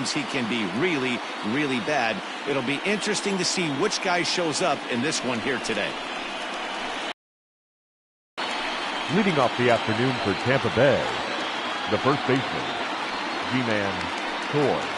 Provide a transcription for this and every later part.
he can be really, really bad. It'll be interesting to see which guy shows up in this one here today. Leading off the afternoon for Tampa Bay, the first baseman, G-Man Toy.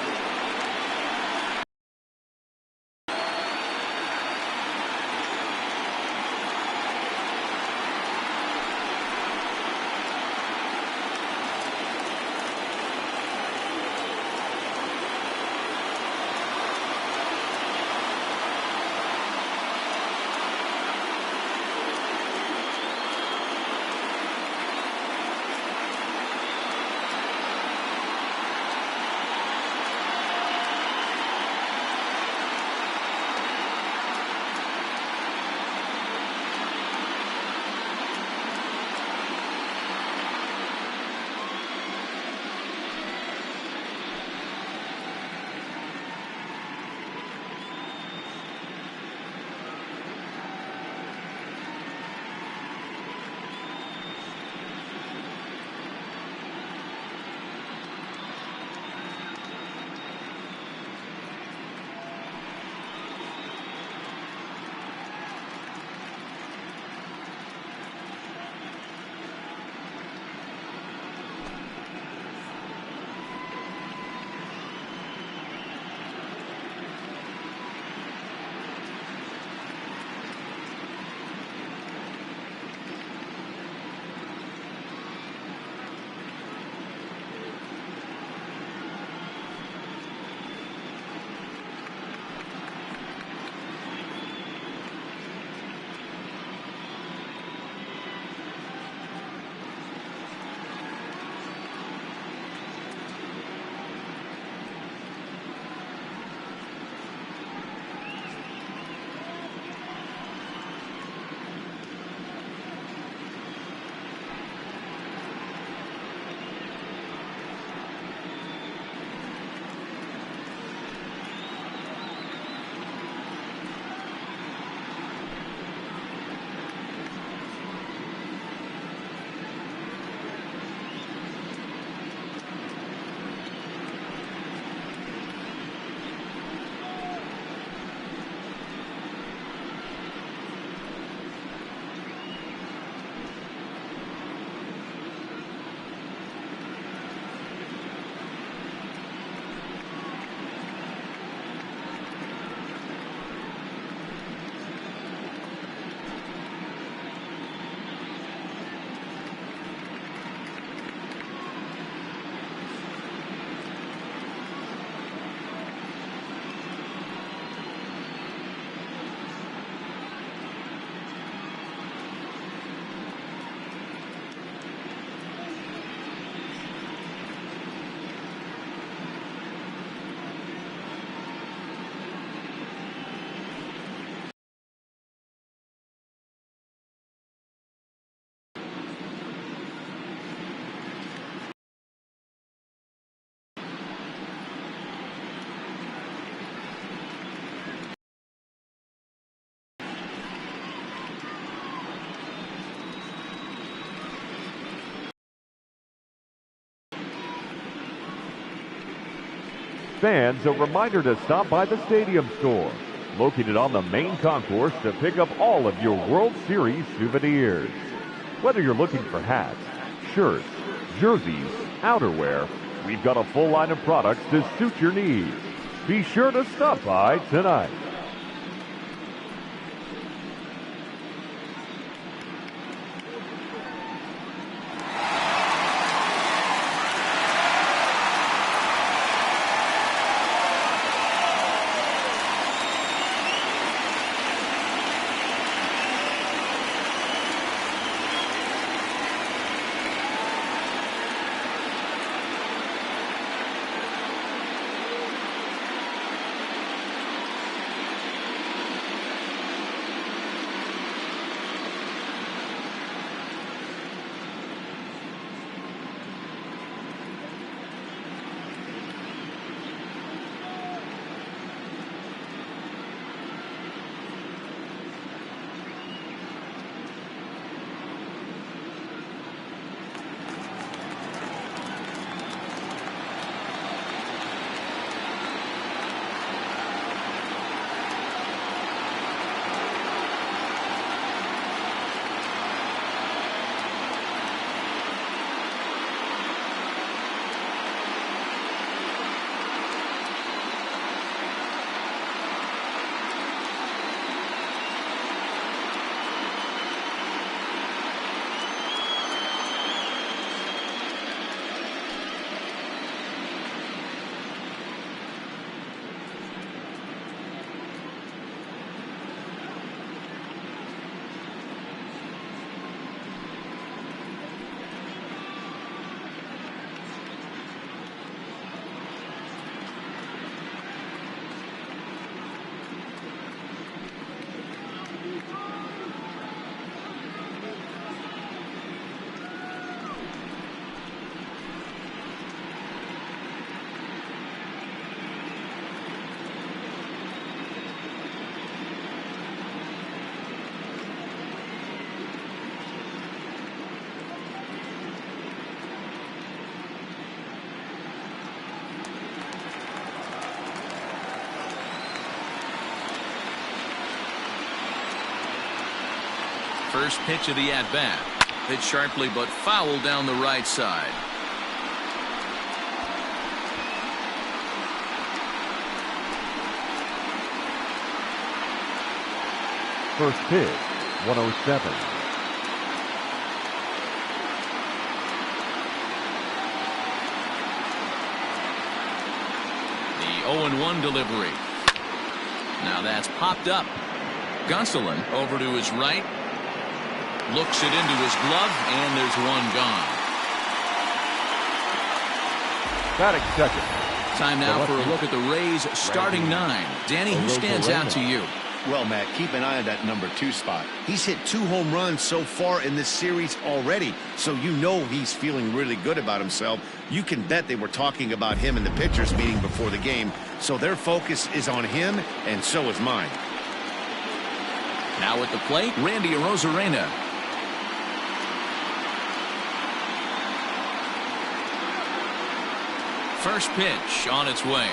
Fans, a reminder to stop by the Stadium Store, located on the main concourse, to pick up all of your World Series souvenirs. Whether you're looking for hats, shirts, jerseys, outerwear, we've got a full line of products to suit your needs. Be sure to stop by tonight. First pitch of the at-bat. Hit sharply but foul down the right side. First pitch, 107. The 0-1 delivery. Now that's popped up. Gonsolin over to his right. Looks it into his glove, and there's one gone. Batting second. Time now for a look at the Rays' starting nine. Danny, who stands out to you? Well, Matt, keep an eye on that number 2 spot. He's hit 2 home runs so far in this series already, so you know he's feeling really good about himself. You can bet they were talking about him in the pitchers meeting before the game, so their focus is on him, and so is mine. Now at the plate, Randy Arozarena. First pitch on its way.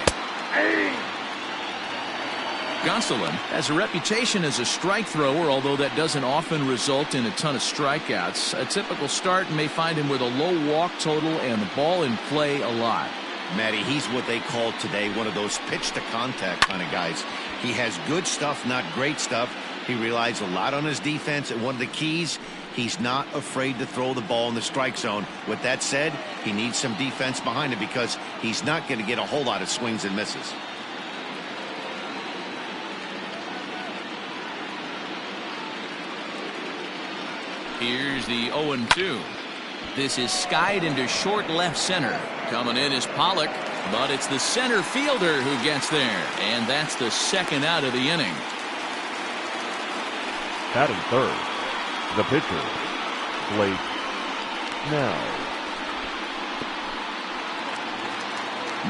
Gonsolin has a reputation as a strike thrower, although that doesn't often result in a ton of strikeouts. A typical start may find him with a low walk total and the ball in play a lot. Matty, he's what they call today one of those pitch to contact kind of guys. He has good stuff, not great stuff. He relies a lot on his defense, and one of the keys, he's not afraid to throw the ball in the strike zone. With that said, he needs some defense behind him because he's not going to get a whole lot of swings and misses. Here's the 0-2. This is skied into short left center. Coming in is Pollock, but it's the center fielder who gets there, and that's the second out of the inning. Batting third, the pitcher, Blake Snell.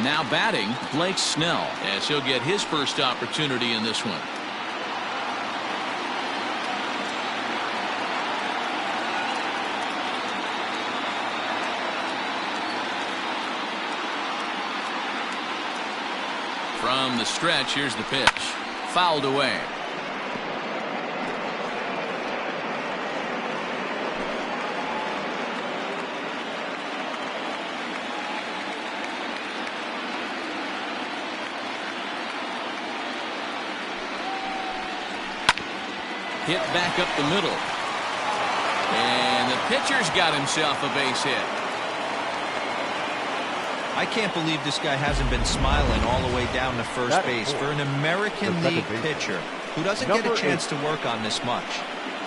Now batting, Blake Snell, as he'll get his first opportunity in this one. From the stretch, here's the pitch. Fouled away. Hit back up the middle. And the pitcher's got himself a base hit. I can't believe this guy hasn't been smiling all the way down to first base for an American League pitcher who doesn't get a chance to work on this much.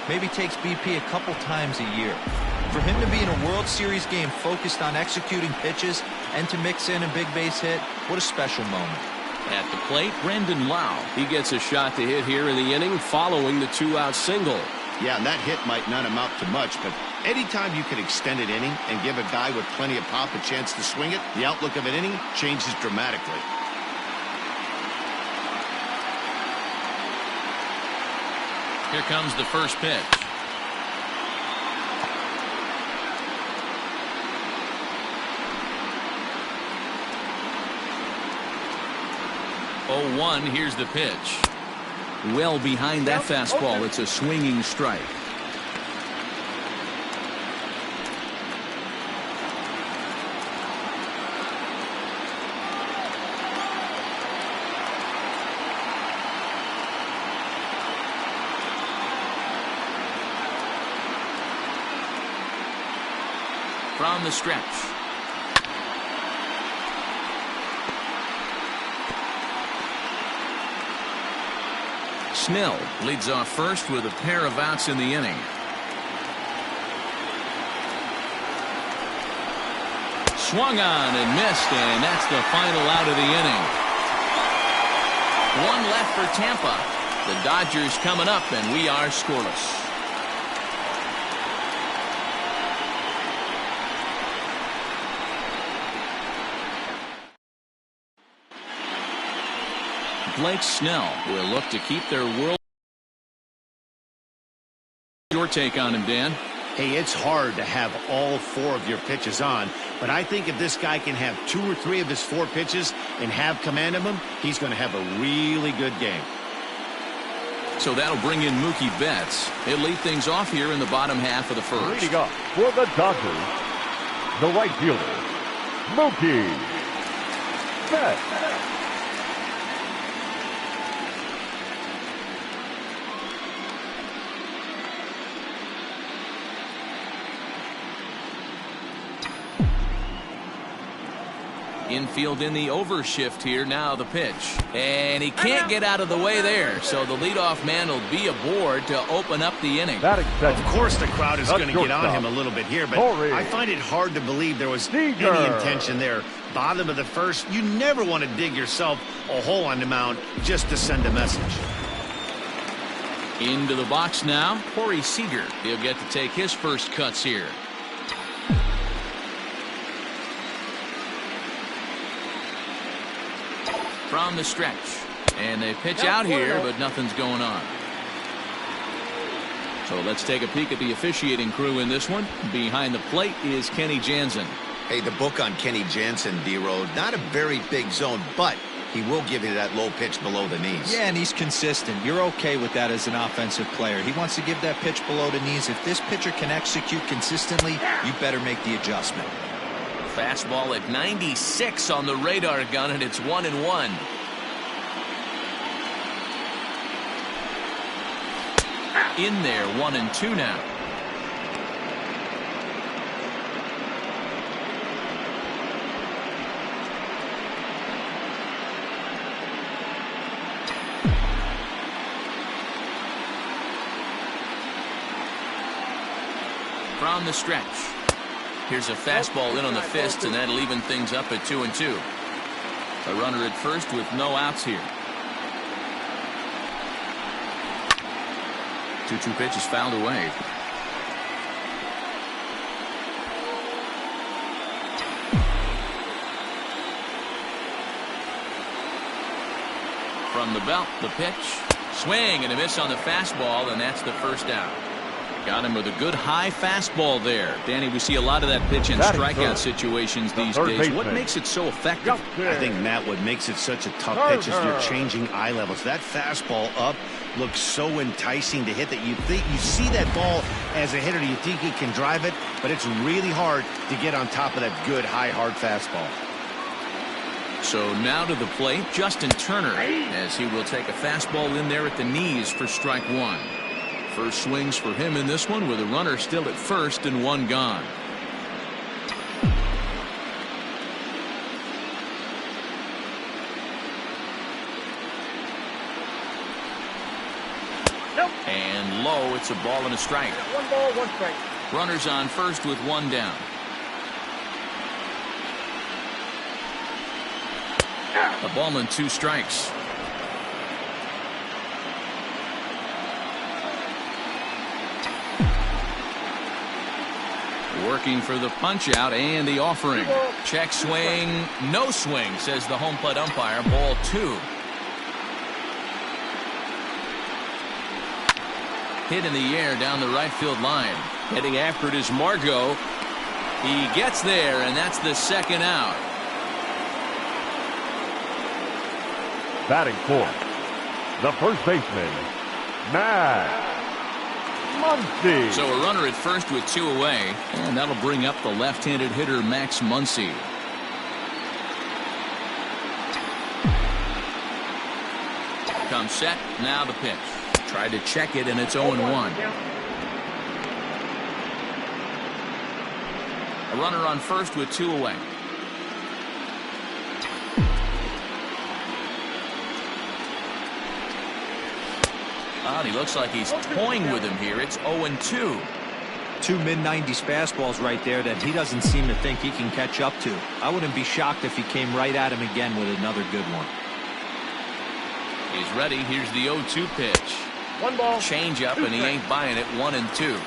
Maybe takes BP a couple times a year. For him to be in a World Series game focused on executing pitches and to mix in a big base hit, what a special moment. At the plate, Brendan Lau. He gets a shot to hit here in the inning following the 2-out single. Yeah, and that hit might not amount to much, but anytime you can extend an inning and give a guy with plenty of pop a chance to swing it, the outlook of an inning changes dramatically. Here comes the first pitch. Oh, 1, here's the pitch. Well behind that fastball, it's a swinging strike. From the stretch. Snell leads off first with a pair of outs in the inning. Swung on and missed, and that's the final out of the inning. One left for Tampa. The Dodgers coming up, and we are scoreless. Blake Snell will look to keep their world. Your take on him, Dan? Hey, it's hard to have all 4 of your pitches on, but I think if this guy can have 2 or 3 of his 4 pitches and have command of them, he's going to have a really good game. So that'll bring in Mookie Betts. He'll lead things off here in the bottom half of the first. Leading up for the Dodgers, the right fielder, Mookie Betts. Infield in the overshift here. Now the pitch. And he can't get out of the way there. So the leadoff man will be aboard to open up the inning. Of course the crowd is going to get on him a little bit here, but I find it hard to believe there was any intention there. Bottom of the first, you never want to dig yourself a hole on the mound just to send a message. Into the box now, Corey Seager. He'll get to take his first cuts here. From the stretch. And they pitch out here, but nothing's going on. So let's take a peek at the officiating crew in this one. Behind the plate is Kenny Jansen. Hey, the book on Kenny Jansen, D-Road, not a very big zone, but he will give you that low pitch below the knees. Yeah, and he's consistent. You're okay with that as an offensive player. He wants to give that pitch below the knees. If this pitcher can execute consistently, you better make the adjustment. Fastball at 96 on the radar gun, and it's 1-1. In there, 1-2 now. From the stretch. Here's a fastball in on the fist, and that'll even things up at 2-2. A runner at first with no outs here. 2-2 pitch is fouled away. From the belt, the pitch. Swing and a miss on the fastball, and that's the first out. Got him with a good high fastball there. Danny, we see a lot of that pitch in strikeout situations these days. What makes it so effective? I think, Matt, what makes it such a tough pitch is you're changing eye levels. That fastball up looks so enticing to hit that you think you see that ball as a hitter. You think he can drive it, but it's really hard to get on top of that good high hard fastball. So now to the plate, Justin Turner, as he will take a fastball in there at the knees for strike one. First swings for him in this one with a runner still at first and one gone. And low, it's a ball and a strike. 1 ball, 1 strike. Runners on first with one down. A ball and 2 strikes. Working for the punch out and the offering. Check swing, no swing, says the home plate umpire. Ball 2. Hit in the air down the right field line. Heading after it is Margot. He gets there, and that's the second out. Batting fourth, the first baseman, Matt Muncy. So a runner at first with 2 away, and that'll bring up the left-handed hitter Max Muncy. Comes set, now the pitch. Tried to check it, and it's 0-1. A runner on first with 2 away. Oh, he looks like he's toying with him here. It's 0-2. 2 mid-90s fastballs right there that he doesn't seem to think he can catch up to. I wouldn't be shocked if he came right at him again with another good one. He's ready. Here's the 0-2 pitch. 1 ball. Change up, and he ain't buying it. 1-2.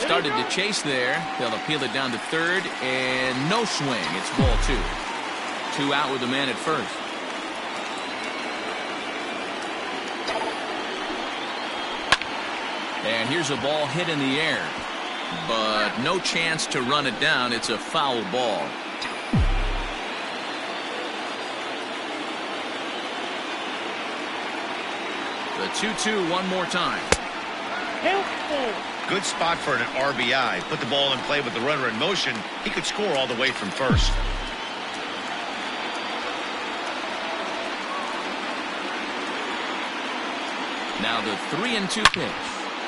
Started to chase there. They'll appeal it down to third, and no swing. It's ball 2. 2 out with the man at first. And here's a ball hit in the air. but no chance to run it down. It's a foul ball. The 2-2 one more time. Good spot for an RBI. Put the ball in play with the runner in motion. He could score all the way from first. Now the 3-2 pitch.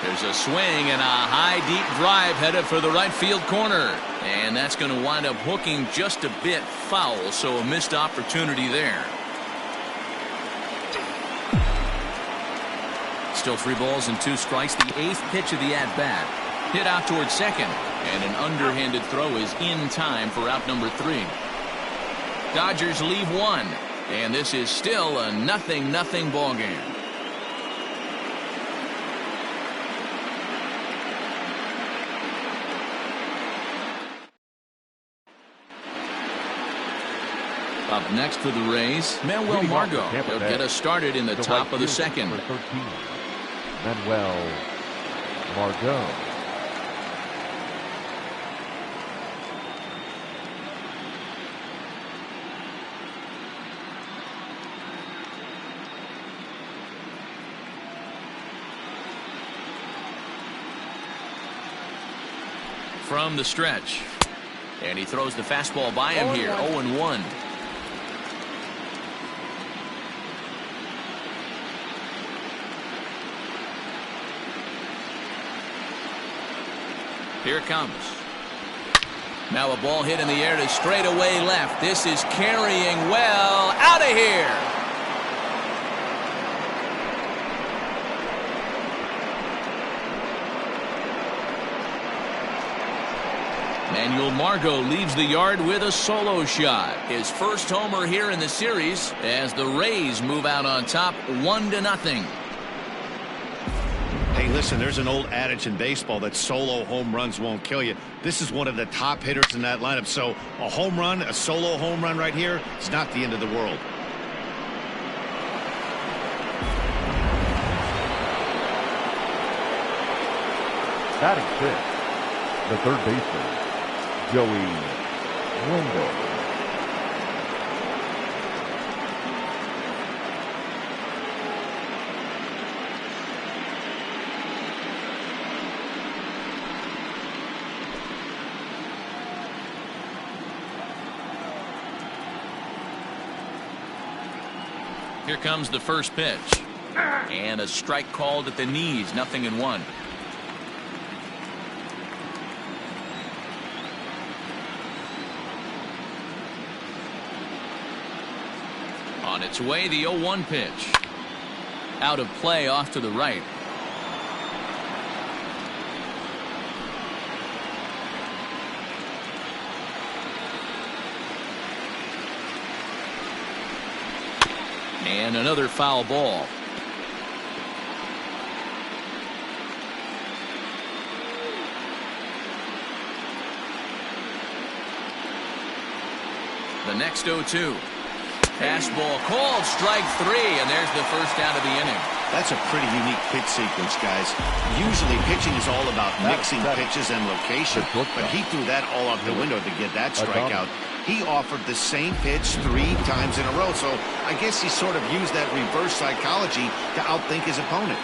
There's a swing and a high deep drive headed for the right field corner. And that's going to wind up hooking just a bit foul, so a missed opportunity there. Still 3 balls and 2 strikes. The 8th pitch of the at-bat. Hit out towards second. And an underhanded throw is in time for out number 3. Dodgers leave 1. And this is still a 0-0 ball game. Up next for the Rays, Manuel Margot. He'll get us started in the top of the second. Manuel Margot. From the stretch. And he throws the fastball by him here. 0-1. Here it comes. Now a ball hit in the air to straightaway left. This is carrying well. Out of here. Manuel Margot leaves the yard with a solo shot. His first homer here in the series as the Rays move out on top 1-0. Hey, listen, there's an old adage in baseball that solo home runs won't kill you. This is one of the top hitters in that lineup. So a home run, a solo home run right here, is not the end of the world. Batting 6, the third baseman, Joey Wendell. Here comes the first pitch. And a strike called at the knees. 0-1. On its way, the 0-1 pitch. Out of play off to the right. And another foul ball. The next 0-2. Fastball called, strike 3, and there's the first out of the inning. That's a pretty unique pitch sequence, guys. Usually pitching is all about mixing pitches and location, but he threw that all out the window to get that strikeout. He offered the same pitch 3 times in a row, so I guess he sort of used that reverse psychology to outthink his opponent.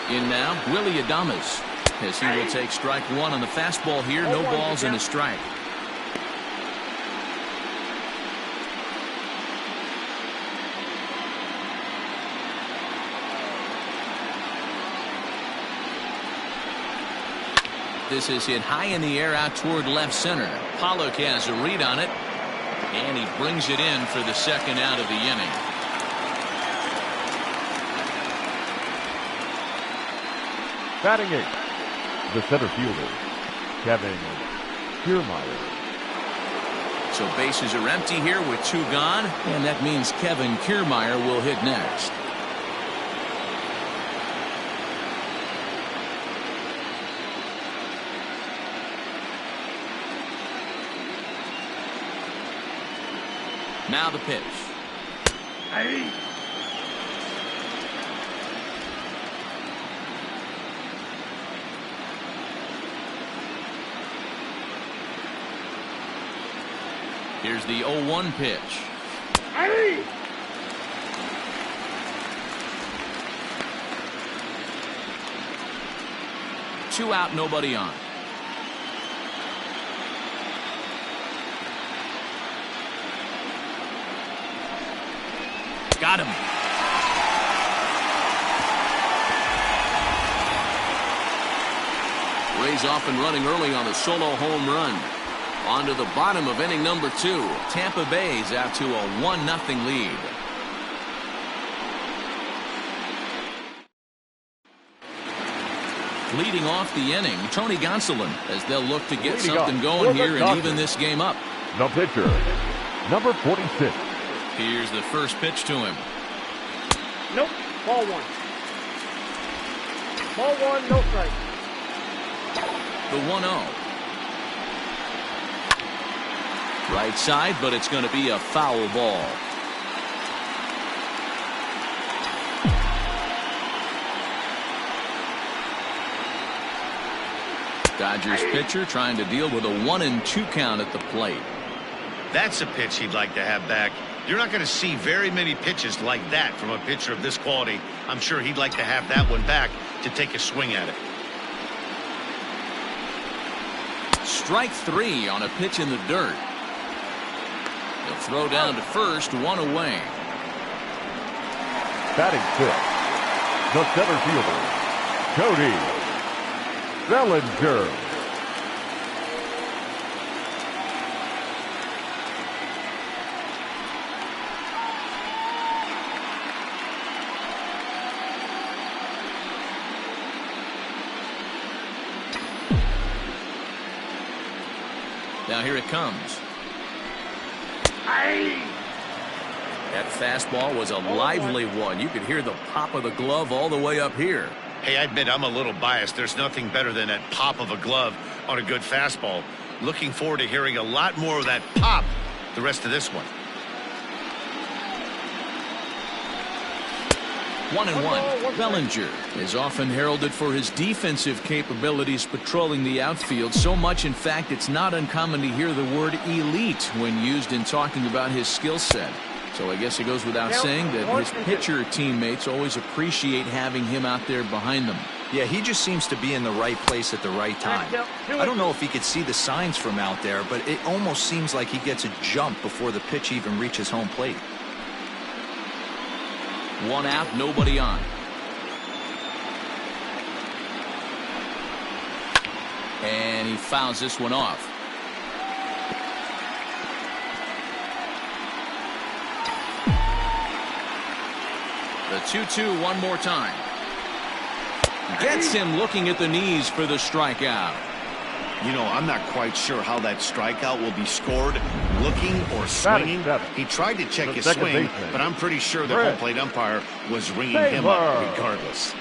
In now, Willie Adames, as he will take strike 1 on the fastball here. No balls and a strike. This is hit high in the air out toward left center. Pollock has a read on it. And he brings it in for the second out of the inning. Batting 8, the center fielder, Kevin Kiermaier. So bases are empty here with 2 gone. And that means Kevin Kiermaier will hit next. Now the pitch. Here's the 0-1 pitch. Aye. Two out, nobody on. Got him. Rays off and running early on a solo home run. On to the bottom of inning number 2. Tampa Bay's out to a 1-0 lead. Leading off the inning, Tony Gonsolin, as they'll look to get something going here and even this game up. The pitcher, number 46. Here's the first pitch to him. Nope. Ball 1. Ball 1, no strike. The 1-0. Right side, but it's going to be a foul ball. Dodgers pitcher trying to deal with a 1-2 count at the plate. That's a pitch he'd like to have back. You're not going to see very many pitches like that from a pitcher of this quality. I'm sure he'd like to have that one back to take a swing at it. Strike 3 on a pitch in the dirt. He'll throw down to first, 1 away. Batting 6th, the center fielder, Cody Bellinger. Now here it comes. That fastball was a lively one. You could hear the pop of the glove all the way up here. Hey, I admit I'm a little biased. There's nothing better than that pop of a glove on a good fastball. Looking forward to hearing a lot more of that pop the rest of this one. 1-1. Bellinger is often heralded for his defensive capabilities patrolling the outfield. So much, in fact, it's not uncommon to hear the word elite when used in talking about his skill set. So I guess it goes without saying that his pitcher teammates always appreciate having him out there behind them. Yeah, he just seems to be in the right place at the right time. I don't know if he could see the signs from out there, but it almost seems like he gets a jump before the pitch even reaches home plate. 1 out, nobody on. And he fouls this one off. The 2-2 one more time. Gets him looking at the knees for the strikeout. You know, I'm not quite sure how that strikeout will be scored, looking or swinging. He tried to check his swing, but I'm pretty sure the home plate umpire was ringing him up regardless.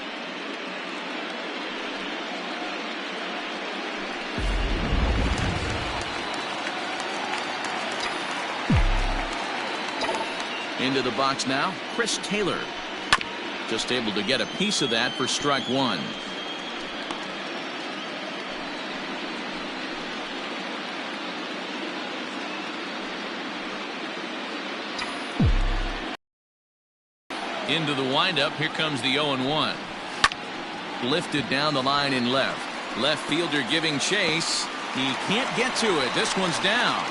Into the box now, Chris Taylor. Just able to get a piece of that for strike 1. Into the windup. Here comes the 0-1. Lifted down the line in left. Left fielder giving chase. He can't get to it. This one's down.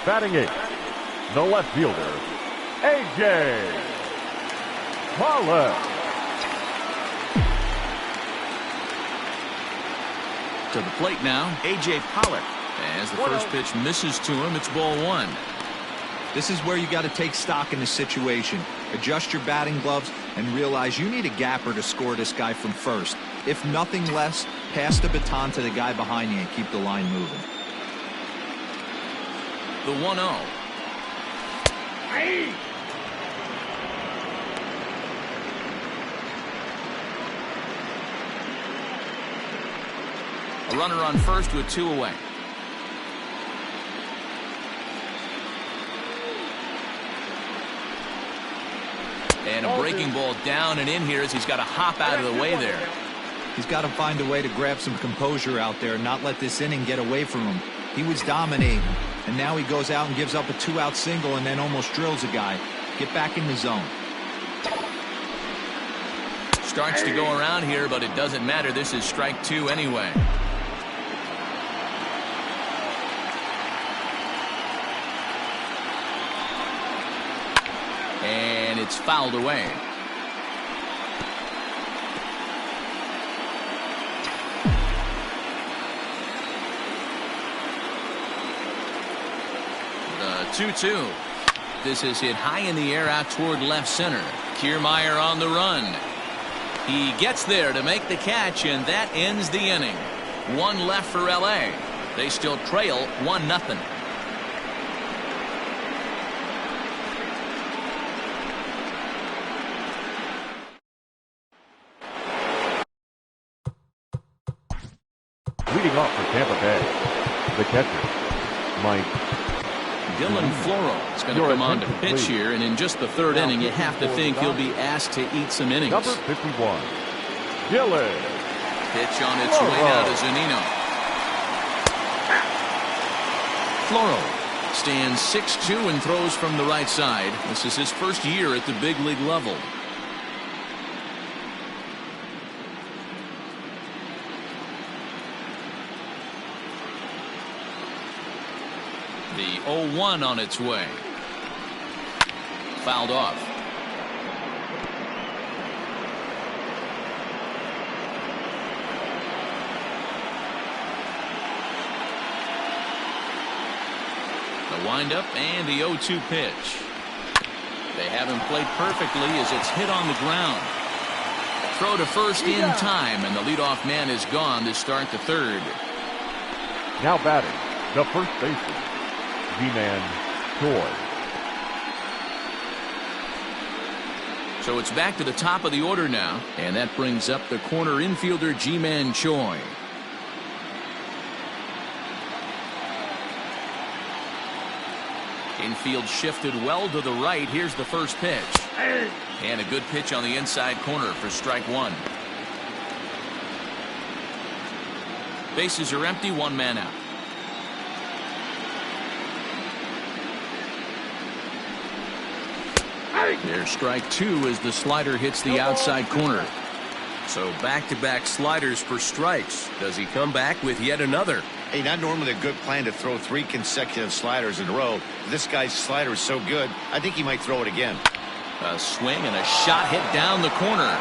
Batting 8th, the left fielder, A.J. Pollock. To the plate now, A.J. Pollock. As the first pitch misses to him, it's ball 1. This is where you got to take stock in the situation. Adjust your batting gloves and realize you need a gapper to score this guy from first. If nothing less, pass the baton to the guy behind you and keep the line moving. The 1-0. A runner on first with 2 away. And a breaking ball down and in here as he's got to hop out of the way there. He's got to find a way to grab some composure out there and not let this inning get away from him. He was dominating, and now he goes out and gives up a 2-out single and then almost drills a guy. Get back in the zone. Starts to go around here, but it doesn't matter. This is strike 2 anyway. And it's fouled away. The 2-2. This is hit high in the air out toward left center. Kiermaier on the run. He gets there to make the catch, and that ends the inning. One left for LA. They still trail 1-0. Leading off for Tampa Bay, the catcher, Mike. Dylan Floro is going to come on to pitch here, and in just the third inning, you have to think he'll be asked to eat some innings. Number 51, Dylan. Pitch on its way now to Zunino. Floro stands 6'2" and throws from the right side. This is his first year at the big league level. The 0-1 on its way. Fouled off. The windup and the 0-2 pitch. They haven't played perfectly as it's hit on the ground. Throw to first in time, and the leadoff man is gone to start the third. Now batting, the first baseman, G-Man Choi. So it's back to the top of the order now, and that brings up the corner infielder G-Man Choi. Infield shifted well to the right. Here's the first pitch. And a good pitch on the inside corner for strike 1. Bases are empty, 1 man out. There's strike 2 as the slider hits the outside corner. So back-to-back sliders for strikes. Does he come back with yet another? Hey, not normally a good plan to throw 3 consecutive sliders in a row. This guy's slider is so good, I think he might throw it again. A swing and a shot hit down the corner.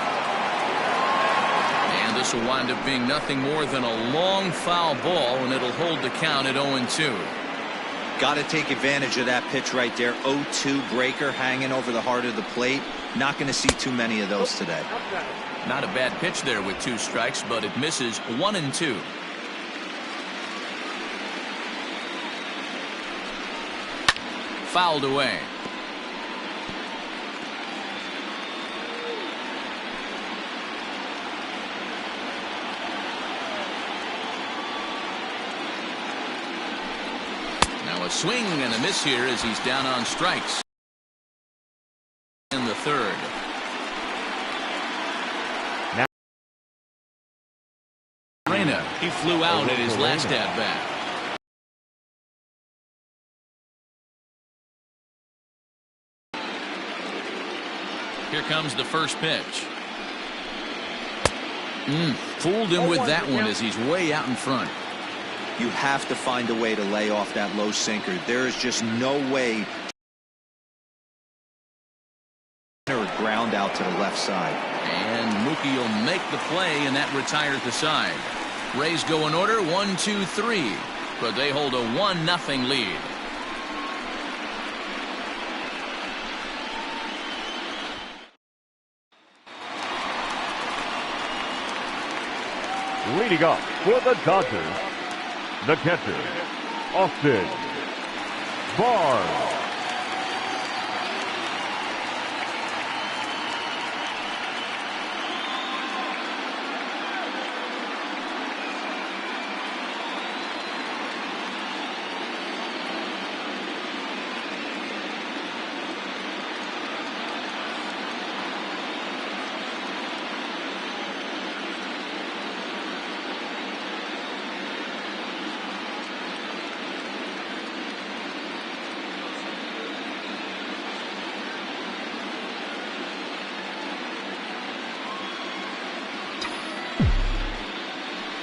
And this will wind up being nothing more than a long foul ball, and it'll hold the count at 0-2. Got to take advantage of that pitch right there. 0-2 breaker hanging over the heart of the plate. Not going to see too many of those today. Not a bad pitch there with 2 strikes, but it misses 1-2. Fouled away. Now a swing and a miss here as he's down on strikes. In the third. Reyna, he flew out at his last at bat. Here comes the first pitch. Fooled him with that one as he's way out in front. You have to find a way to lay off that low sinker. There is just no way. Or ground out to the left side. And Mookie will make the play, and that retires the side. Rays go in order 1, 2, 3, but they hold a 1-0 lead. Leading up for the Dodgers, the catcher, Austin Barnes.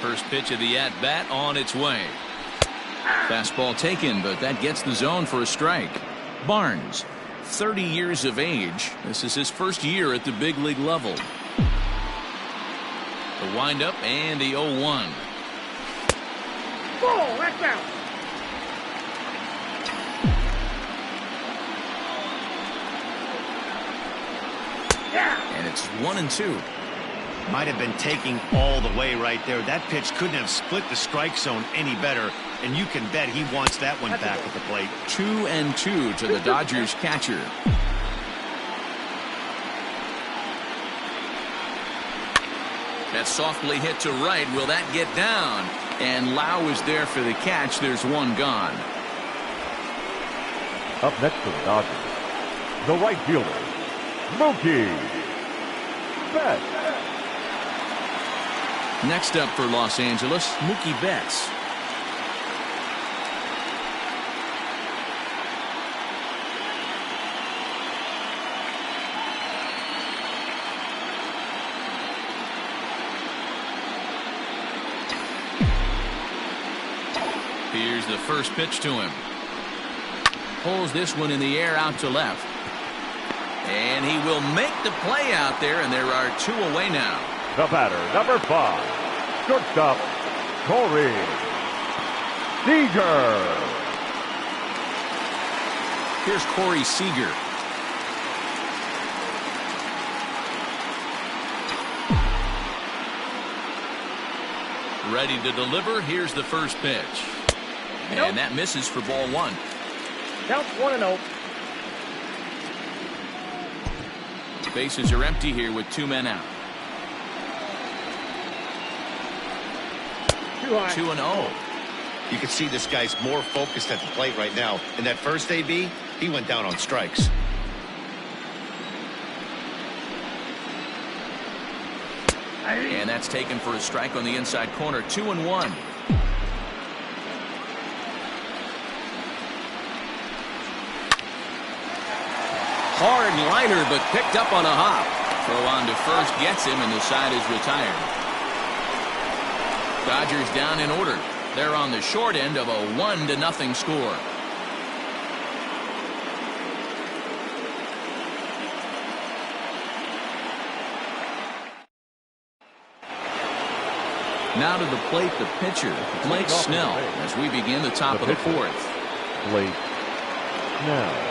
First pitch of the at-bat on its way. Fastball taken, but that gets the zone for a strike. Barnes, 30 years of age. This is his first year at the big league level. The windup and the 0-1. Ball, that's out. And it's 1-2. Might have been taking all the way right there. That pitch couldn't have split the strike zone any better, and you can bet he wants that one back at the plate. 2-2 to the Dodgers catcher. That's softly hit to right. Will that get down? And Lau is there for the catch. There's one gone. Up next for the Dodgers, the right fielder, Mookie Betts. Next up for Los Angeles, Mookie Betts. Here's the first pitch to him. Pulls this one in the air out to left. And he will make the play out there, and there are two away now. The batter, number 5, shortstop, Corey Seager. Here's Corey Seager. Ready to deliver. Here's the first pitch. And that misses for ball 1. Counts 1-0. Bases are empty here with 2 men out. 2-0. You can see this guy's more focused at the plate right now. In that first AB, he went down on strikes. And that's taken for a strike on the inside corner. 2-1. Hard liner, but picked up on a hop. Throw on to first gets him, and the side is retired. Dodgers down in order. They're on the short end of a 1-0 score. Now to the plate, the pitcher, Blake Snell, as we begin the top of the 4th. Blake Snell.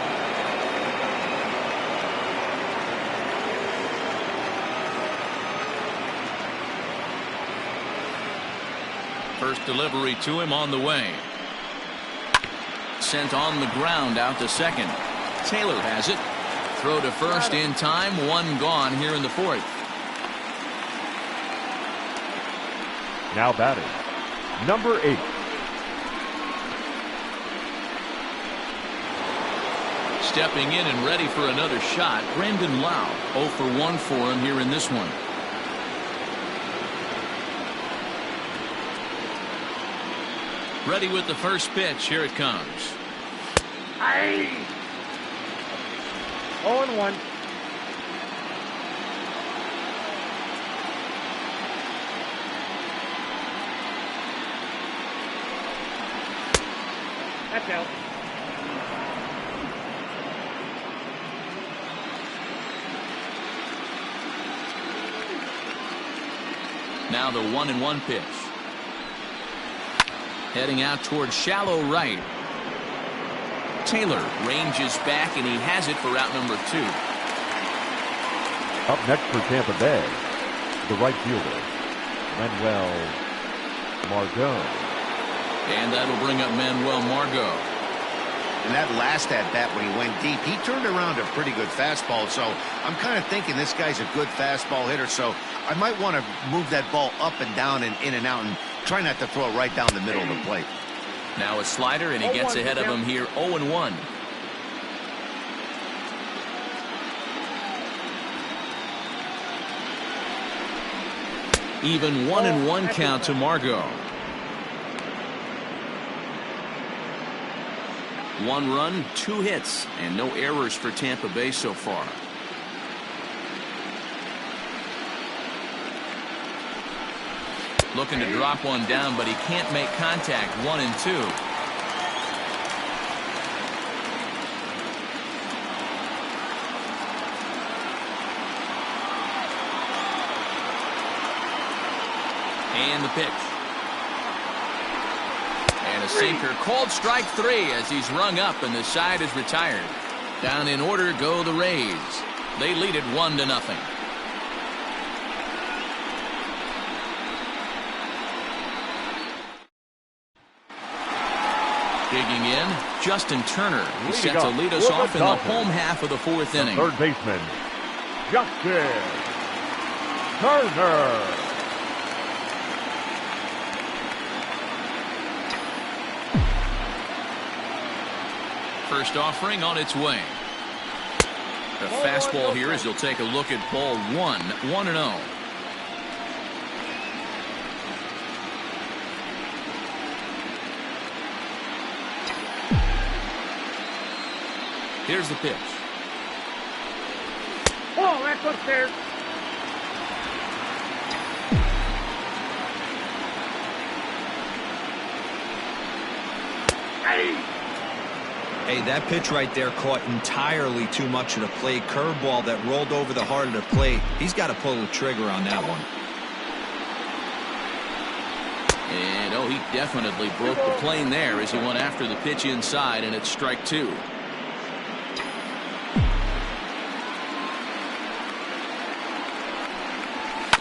First delivery to him on the way. Sent on the ground out to second. Taylor has it. Throw to first in time. 1 gone here in the 4th. Now batting, number 8. Stepping in and ready for another shot, Brandon Lau. 0 for 1 for him here in this one. Ready with the first pitch. Here it comes. 0-1. That's out. Now the 1-1 pitch. Heading out towards shallow right. Taylor ranges back, and he has it for out number 2. Up next for Tampa Bay, the right fielder, Manuel Margot. And that'll bring up Manuel Margot. And that last at-bat when he went deep, he turned around a pretty good fastball. So I'm kind of thinking this guy's a good fastball hitter. So I might want to move that ball up and down and in and out and try not to throw it right down the middle of the plate. Now a slider, and he gets ahead of him here. 0-1. Even 1-1 count to Margot. 1 run, 2 hits, and no errors for Tampa Bay so far. Looking to drop one down, but he can't make contact. 1-2. And the pitch. And a sinker. Called strike 3 as he's rung up and the side is retired. Down in order go the Rays. They lead it 1-0. Digging in, Justin Turner. He's set to lead us off in the home half of the 4th inning. Third baseman, Justin Turner. First offering on its way. The fastball here as you'll take a look at ball 1, 1-0. Here's the pitch. Oh, that's upstairs. Hey, that pitch right there caught entirely too much of the plate. Curveball that rolled over the heart of the plate. He's got to pull the trigger on that one. And, oh, he definitely broke the plane there as he went after the pitch inside, and it's strike 2.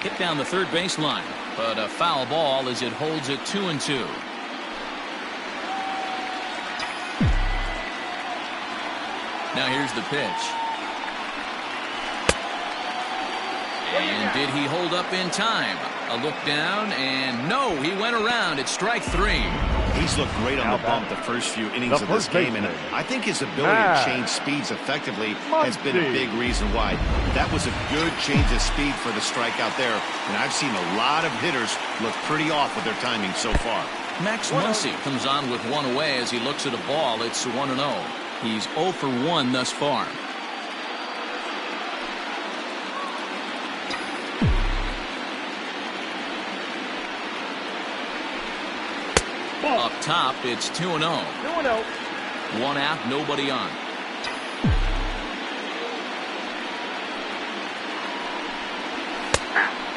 Hit down the third baseline, but a foul ball as it holds it 2-2. Now here's the pitch. And did he hold up in time? A look down, and no, he went around. It's strike 3. He's looked great on the bump the first few innings of this game, and I think his ability to change speeds effectively has been a big reason why. That was a good change of speed for the strikeout there, and I've seen a lot of hitters look pretty off with their timing so far. Max Muncy comes on with one away as he looks at a ball. It's 1-0. He's 0 for 1 thus far. Up top, it's 2-0. 2-0. One out, nobody on.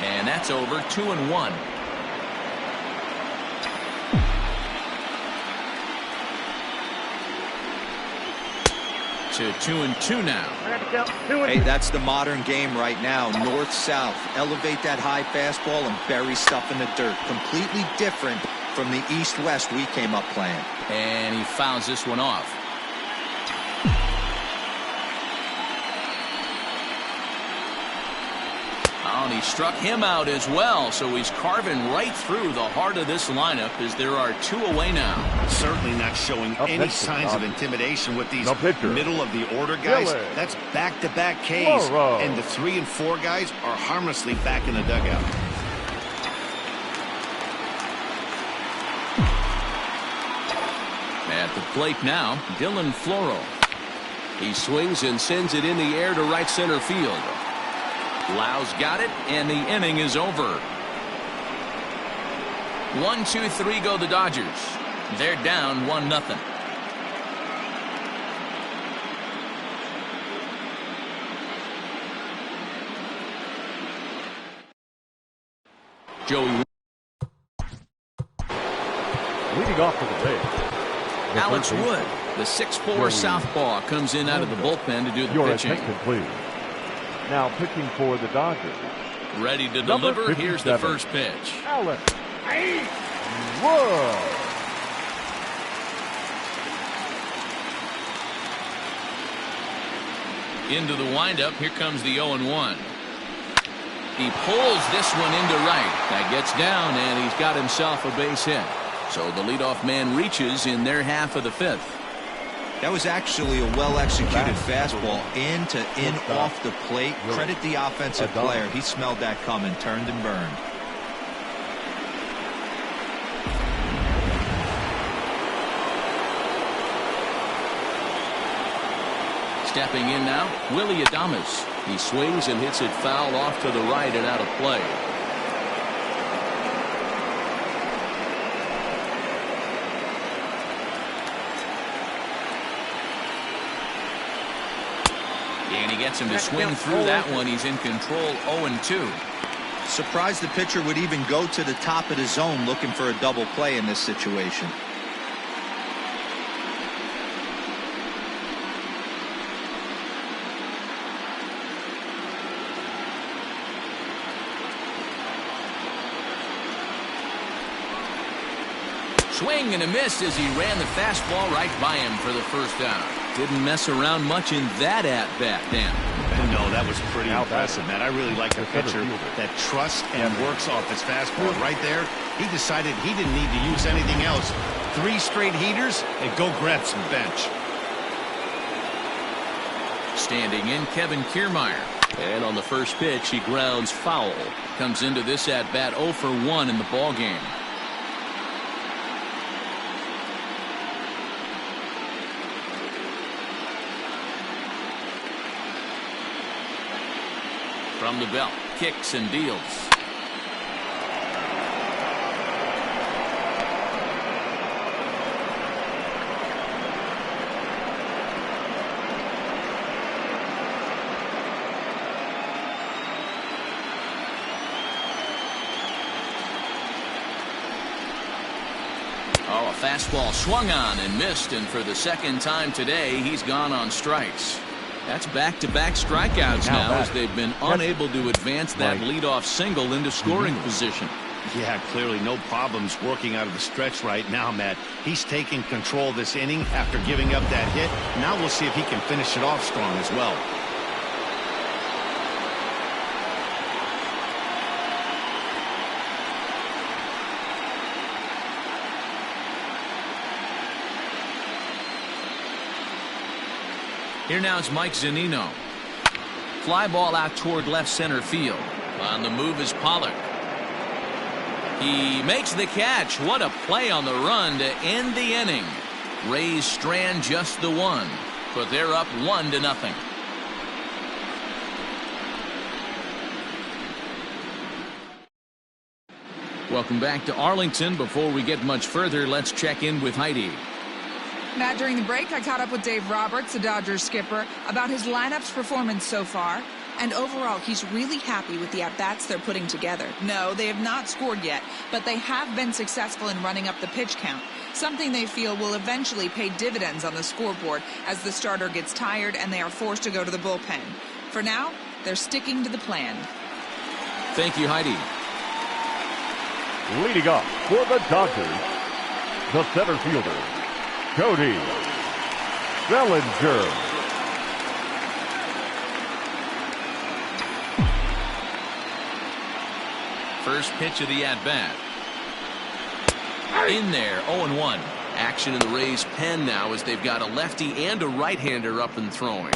And that's over. 2-1. To 2-2 now. Hey, that's the modern game right now. North-south. Elevate that high fastball and bury stuff in the dirt. Completely different from the east-west we came up playing. And he fouls this one off. Oh, and he struck him out as well, so he's carving right through the heart of this lineup as there are 2 away now. Certainly not showing any signs of intimidation with these middle of the order guys. That's back-to-back Ks, and the 3 and 4 guys are harmlessly back in the dugout. At the plate now, Dylan Floro. He swings and sends it in the air to right center field. Lau's got it, and the inning is over. 1-2-3 go the Dodgers. They're down 1-0. Joey leading off for the Rays. Alex Wood, the 6'4" southpaw, comes in out of the bullpen to do the pitching. Attention, please. Now pitching for the Dodgers. Ready to deliver. Here's the first pitch. Alex Wood. Into the windup. Here comes the 0-1. He pulls this one into right. That gets down, and he's got himself a base hit. So the leadoff man reaches in their half of the 5th. That was actually a well-executed fastball in to in off the plate. Credit the offensive player. He smelled that coming, turned and burned. Stepping in now, Willie Adames. He swings and hits it foul off to the right and out of play. gets him to swing through that one. He's in control, 0-2. Surprised the pitcher would even go to the top of the zone looking for a double play in this situation. Swing and a miss as he ran the fastball right by him for the first out. Didn't mess around much in that at-bat, Dan. No, that was pretty impressive, man. I really like a pitcher that trusts and works off his fastball. Right there, he decided he didn't need to use anything else. 3 straight heaters and go grab some bench. Standing in, Kevin Kiermaier. And on the first pitch, he grounds foul. Comes into this at-bat 0 for 1 in the ballgame. From the belt, kicks and deals. Oh, a fastball swung on and missed, and for the second time today, he's gone on strikes. That's back-to-back strikeouts now as they've been unable to advance that leadoff single into scoring position. Yeah, clearly no problems working out of the stretch right now, Matt. He's taking control of this inning after giving up that hit. Now we'll see if he can finish it off strong as well. Here now is Mike Zunino. Fly ball out toward left center field. On the move is Pollock. He makes the catch. What a play on the run to end the inning. Rays strand just the one, but they're up 1-0. Welcome back to Arlington. Before we get much further, let's check in with Heidi. Matt, during the break, I caught up with Dave Roberts, the Dodgers skipper, about his lineup's performance so far. And overall, he's really happy with the at-bats they're putting together. No, they have not scored yet, but they have been successful in running up the pitch count, something they feel will eventually pay dividends on the scoreboard as the starter gets tired and they are forced to go to the bullpen. For now, they're sticking to the plan. Thank you, Heidi. Leading up for the Dodgers, the center fielder, Cody Bellinger. First pitch of the at-bat. In there, 0-1. Action in the Rays' pen now as they've got a lefty and a right-hander up and throwing.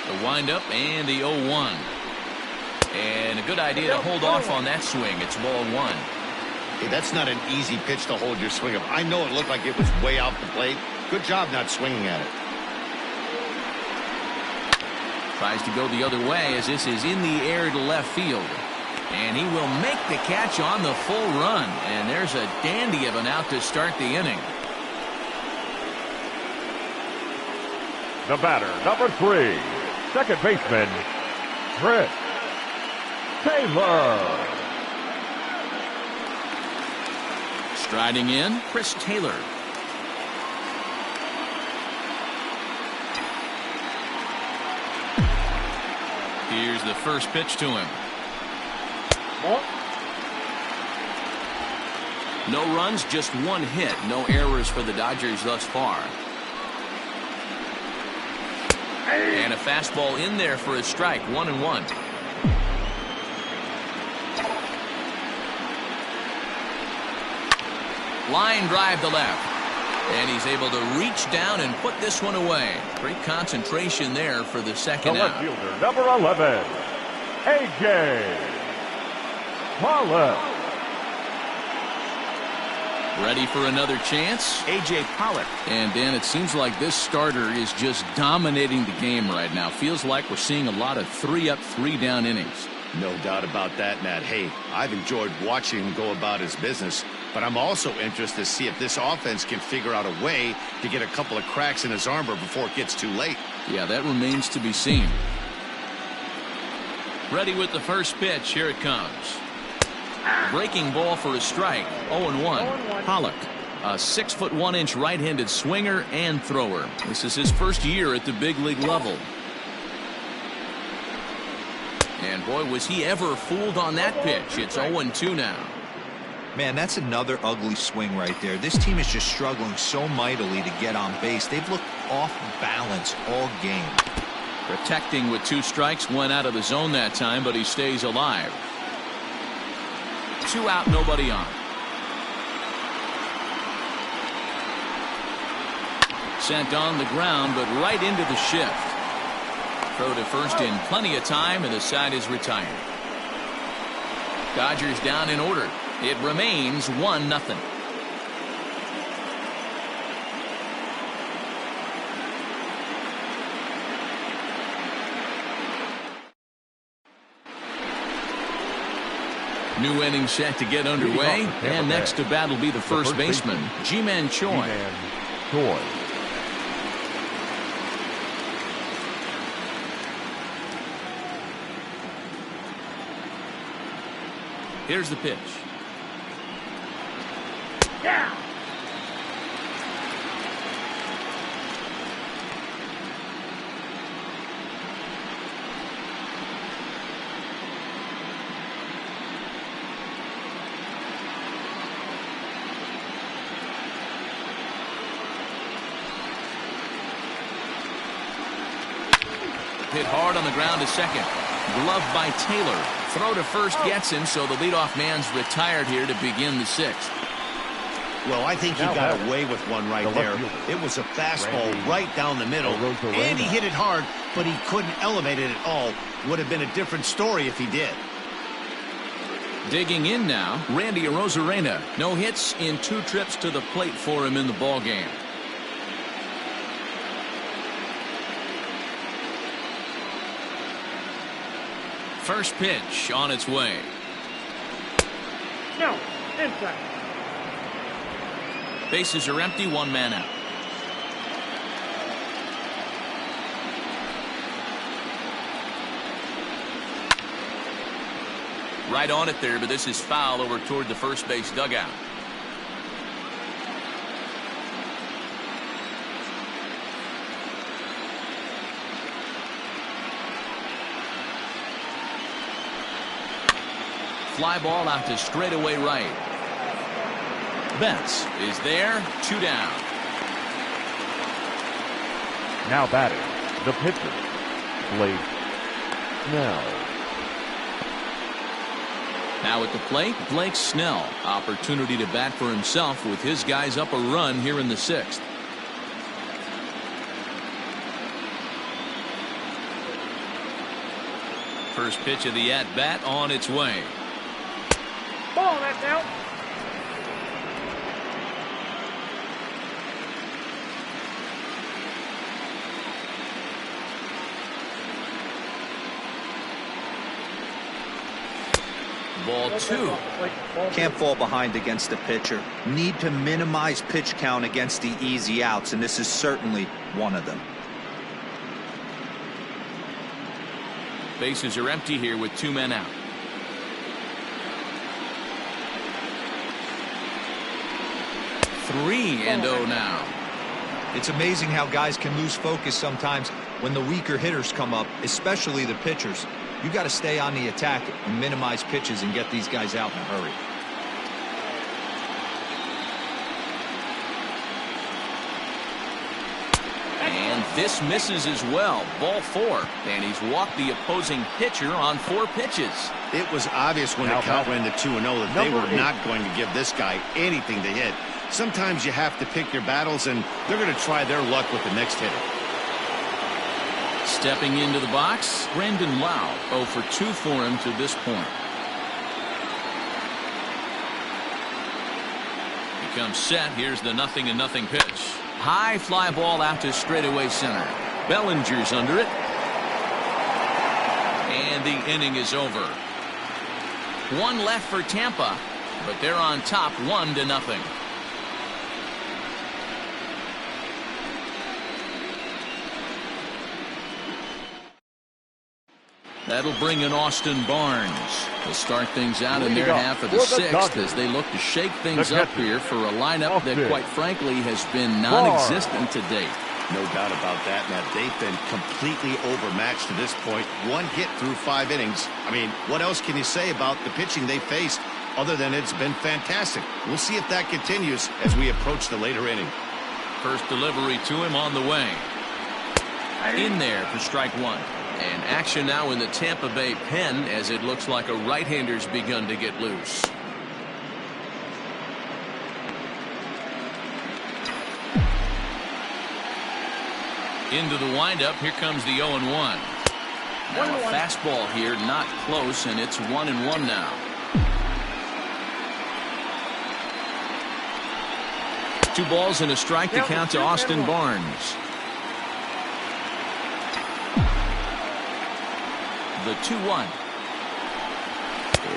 The windup and the 0-1. And a good idea to hold off on that swing. It's ball 1. Hey, that's not an easy pitch to hold your swing of. I know it looked like it was way out the plate. Good job not swinging at it. Tries to go the other way as this is in the air to left field. And he will make the catch on the full run. And there's a dandy of an out to start the inning. The batter, number 3, second baseman, Chris Taylor. Striding in, Chris Taylor. Here's the first pitch to him. No runs, just one hit. No errors for the Dodgers thus far. And a fastball in there for a strike. 1-1. Line drive to left. And he's able to reach down and put this one away. Great concentration there for the second out. The left fielder, number 11, A.J. Pollock. Ready for another chance? A.J. Pollock. And Dan, it seems like this starter is just dominating the game right now. Feels like we're seeing a lot of 3-up, 3-down innings. No doubt about that, Matt. Hey, I've enjoyed watching him go about his business. but I'm also interested to see if this offense can figure out a way to get a couple of cracks in his armor before it gets too late. Yeah, that remains to be seen. Ready with the first pitch. Here it comes. Breaking ball for a strike. 0-1. Pollock, a 6'1" right-handed swinger and thrower. This is his first year at the big league level. And boy, was he ever fooled on that pitch. It's 0-2 now. Man, that's another ugly swing right there. This team is just struggling so mightily to get on base. They've looked off balance all game. Protecting with 2 strikes, went out of the zone that time, but he stays alive. 2 out, nobody on. Sent on the ground, but right into the shift. Throw to first in plenty of time, and the side is retired. Dodgers down in order. It remains 1-0. New inning set to get underway, and next to bat will be the first baseman, Ji-Man Choi. Here's the pitch. Yeah. Hit hard on the ground to second. Glove by Taylor. Throw to first gets him, so the leadoff man's retired here to begin the 6th. Well, I think he got away with one right there. It was a fastball right down the middle, and he hit it hard, but he couldn't elevate it at all. Would have been a different story if he did. Digging in now, Randy Arozarena. No hits in 2 trips to the plate for him in the ballgame. First pitch on its way. No, inside. Bases are empty, 1 man out. Right on it there, but this is foul over toward the first base dugout. Fly ball out to straightaway right. Betts is there, 2 down. Now batting, the pitcher, Blake Snell. Now at the plate, Blake Snell. Opportunity to bat for himself with his guys up a run here in the 6th. First pitch of the at-bat on its way. Ball, that's out. Ball 2. Can't fall behind against the pitcher. Need to minimize pitch count against the easy outs, and this is certainly one of them. Bases are empty here with 2 men out. Three and 0 now. It's amazing how guys can lose focus sometimes when the weaker hitters come up, especially the pitchers. You got to stay on the attack and minimize pitches and get these guys out in a hurry. And this misses as well. Ball 4. And he's walked the opposing pitcher on 4 pitches. It was obvious when the count ran to 2-0 that they were not going to give this guy anything to hit. Sometimes you have to pick your battles, and they're going to try their luck with the next hitter. Stepping into the box, Brandon Lau. 0 for 2 for him to this point. He comes set. Here's the 0-0 pitch. High fly ball out to straightaway center. Bellinger's under it. And the inning is over. 1 left for Tampa. but they're on top 1-0. That'll bring in Austin Barnes. They'll start things out in their half of the sixth as they look to shake things up here for a lineup that, quite frankly, has been non-existent to date. No doubt about that, Matt. They've been completely overmatched to this point. One hit through 5 innings. I mean, what else can you say about the pitching they faced other than it's been fantastic? We'll see if that continues as we approach the later inning. First delivery to him on the way. In there for strike 1. And action now in the Tampa Bay pen as it looks like a right-hander's begun to get loose. Into the windup. Here comes the 0-1. Now a fastball here, not close, and it's 1-1 now. Two balls and a strike to count to Austin Barnes. The 2-1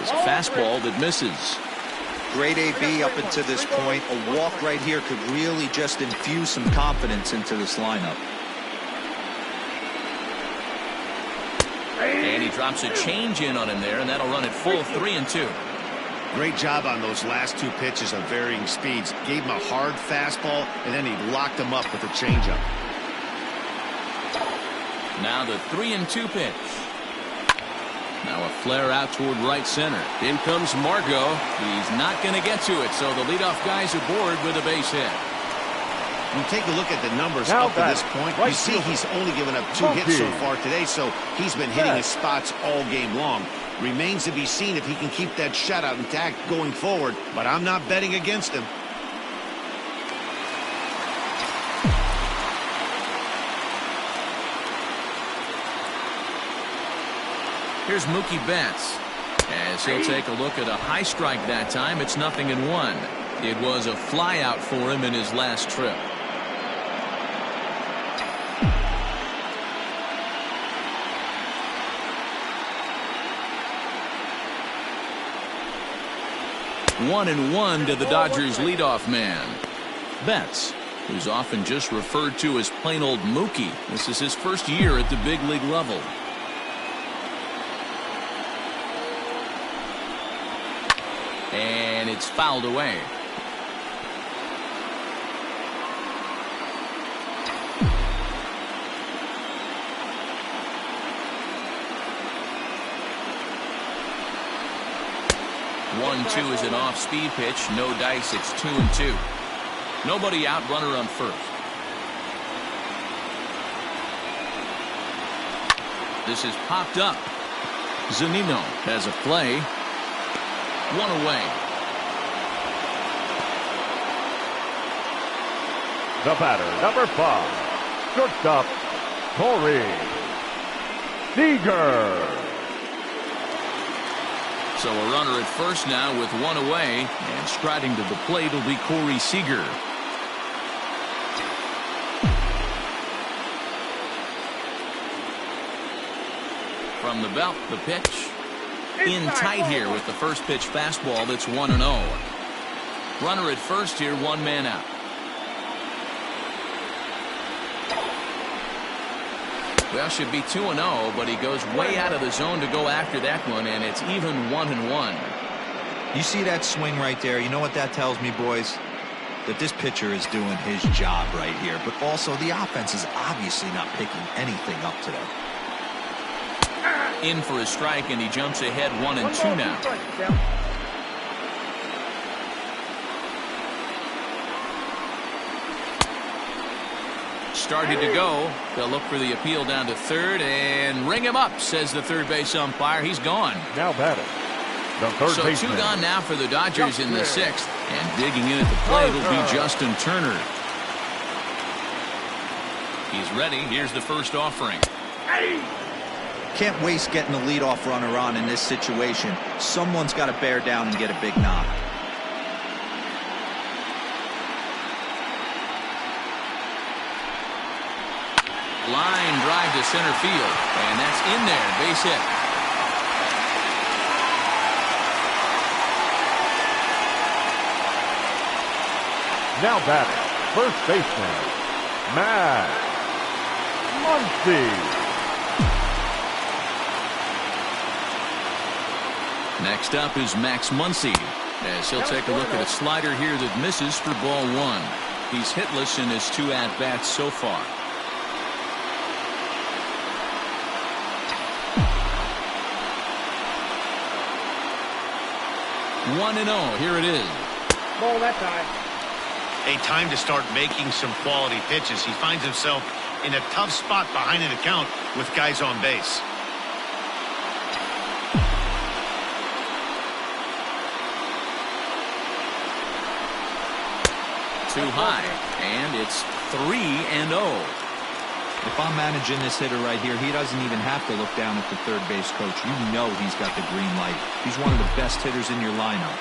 is a fastball that misses. Great AB up until this point. A walk right here could really just infuse some confidence into this lineup. And he drops a change in on him there, and that'll run it full 3-2. Great job on those last 2 pitches of varying speeds. Gave him a hard fastball, and then he locked him up with a changeup. Now the 3-2 pitch. Now a flare out toward right center. In comes Margot. He's not going to get to it, so the leadoff guy's aboard with a base hit. When you take a look at the numbers up to this point, you see he's only given up 2 hits so far today, so he's been hitting his spots all game long. Remains to be seen if he can keep that shutout intact going forward, but I'm not betting against him. Here's Mookie Betts as he'll take a look at a high strike that time. It's 0-1. It was a fly out for him in his last trip. One and one to the Dodgers leadoff man, Betts, who's often just referred to as plain old Mookie. This is his first year at the big league level. And it's fouled away. One-two is an off-speed pitch. No dice. It's 2-2. Nobody out. Runner on first. This is popped up. Zunino has a play. One away. The batter, number 5, shortstop, Corey Seager. So a runner at first now with one away, and striding to the plate will be Corey Seager. From the belt, the pitch. In tight here with the first pitch fastball. That's 1-0. Runner at first here, 1 man out. Well, should be 2-0, but he goes way out of the zone to go after that one, and it's even 1-1. You see that swing right there? You know what that tells me, boys? That this pitcher is doing his job right here, but also the offense is obviously not picking anything up today. In for a strike, and he jumps ahead 1-2 now. Started to go. They'll look for the appeal down to third and ring him up, says the third base umpire. He's gone. Now batting, the third so baseman. 2 gone now for the Dodgers in the 6th. And digging in at the plate will be Justin Turner. He's ready. Here's the first offering. Can't waste getting the leadoff runner on in this situation. Someone's got to bear down and get a big knock. Line drive to center field, and that's in there. Base hit. Now batting, first baseman, Max Muncy. Next up is Max Muncy, as he'll take a look at a slider here that misses for ball one. He's hitless in his 2 at-bats so far. 1-0. Here it is. Ball that time. A time to start making some quality pitches. He finds himself in a tough spot behind an account with guys on base. Too high, and it's 3-0. If I'm managing this hitter right here, he doesn't even have to look down at the third base coach. You know he's got the green light. He's one of the best hitters in your lineup.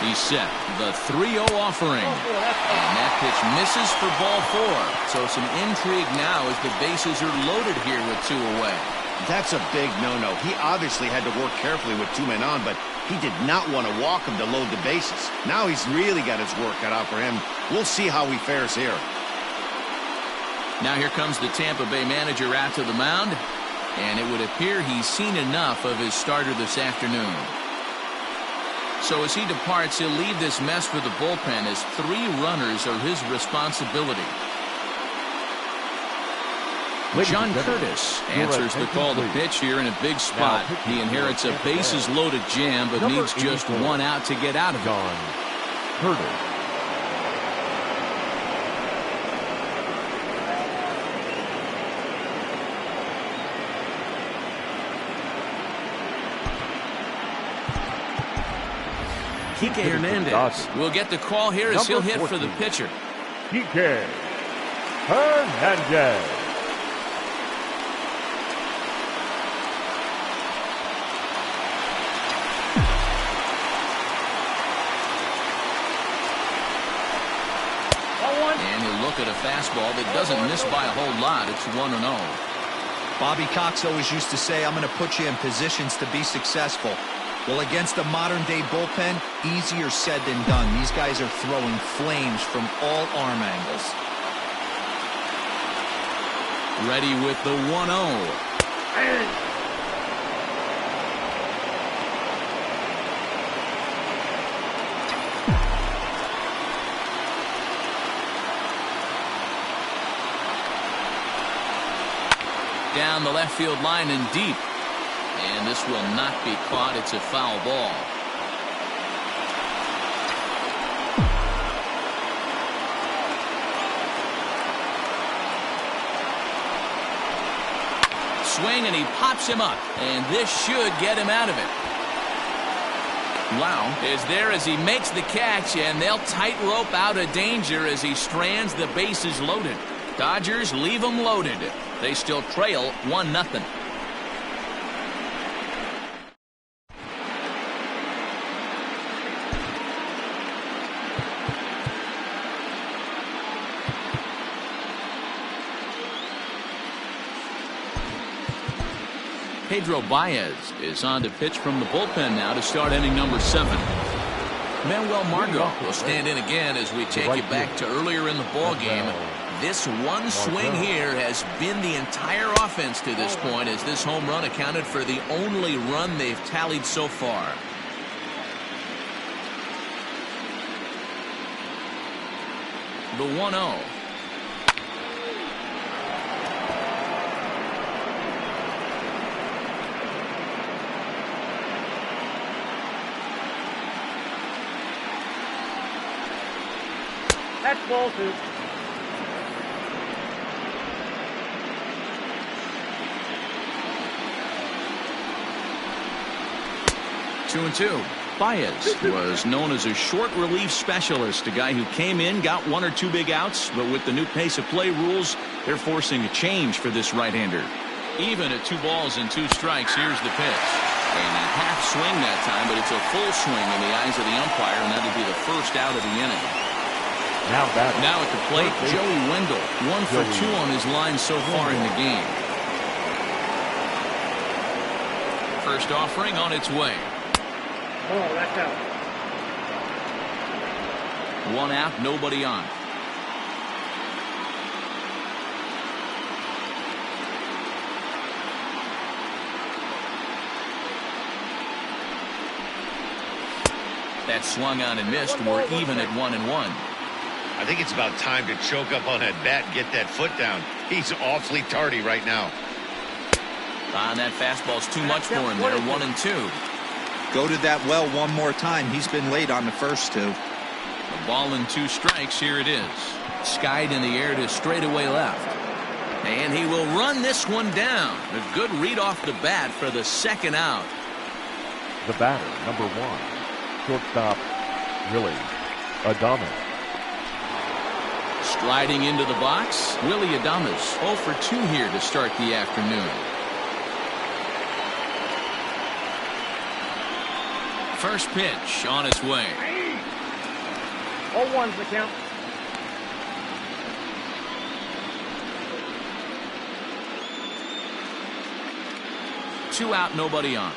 He's set. The 3-0 offering. And that pitch misses for ball 4. So some intrigue now as the bases are loaded here with 2 away. That's a big no-no. He obviously had to work carefully with 2 men on, but he did not want to walk him to load the bases. Now he's really got his work cut out for him. We'll see how he fares here. Now here comes the Tampa Bay manager out to the mound, and it would appear he's seen enough of his starter this afternoon. So as he departs, he'll leave this mess for the bullpen as 3 runners are his responsibility. John Curtis answers the call to pitch here in a big spot. He inherits a bases-loaded jam, but needs just 1 out to get out of it. John Curtis. Kike Hernandez will get the call here as he'll hit for the pitcher. Kike Hernandez. And he'll look at a fastball that doesn't miss by a whole lot. It's 1-0. Bobby Cox always used to say, I'm going to put you in positions to be successful. Well, against a modern-day bullpen, easier said than done. These guys are throwing flames from all arm angles. Ready with the 1-0. Down the left field line and deep. And this will not be caught. It's a foul ball. Swing, and he pops him up. And this should get him out of it. Wow is there as he makes the catch, and they'll tightrope out of danger as he strands the bases loaded. Dodgers leave them loaded. They still trail 1-0. Pedro Baez is on to pitch from the bullpen now to start inning number 7. Manuel Margot will stand in again as we take you back to earlier in the ball game. This one swing here has been the entire offense to this point, as this home run accounted for the only run they've tallied so far. The 1-0. That's ball 2. Two and two. Baez was known as a short relief specialist, a guy who came in, got 1 or 2 big outs, but with the new pace of play rules, they're forcing a change for this right-hander. Even at 2 balls and 2 strikes, here's the pitch. And a half swing that time, but it's a full swing in the eyes of the umpire, and that'll be the first out of the inning. Now at the plate, Joey Wendell, 1 for 2 on his line so far in the game. First offering on its way. Oh, that's out. One out, nobody on. That swung on and missed. We're even at 1-1. I think it's about time to choke up on that bat and get that foot down. He's awfully tardy right now. That fastball's too much for him there. 1-2. Go to that well one more time. He's been late on the first two. A ball and 2 strikes. Here it is. Skied in the air to straightaway left. And he will run this one down. A good read off the bat for the second out. The batter, number 1. Shortstop, Willie Adames. Striding into the box, Willie Adames. 0 for 2 here to start the afternoon. First pitch on its way. 0-1's the count. Two out, nobody on.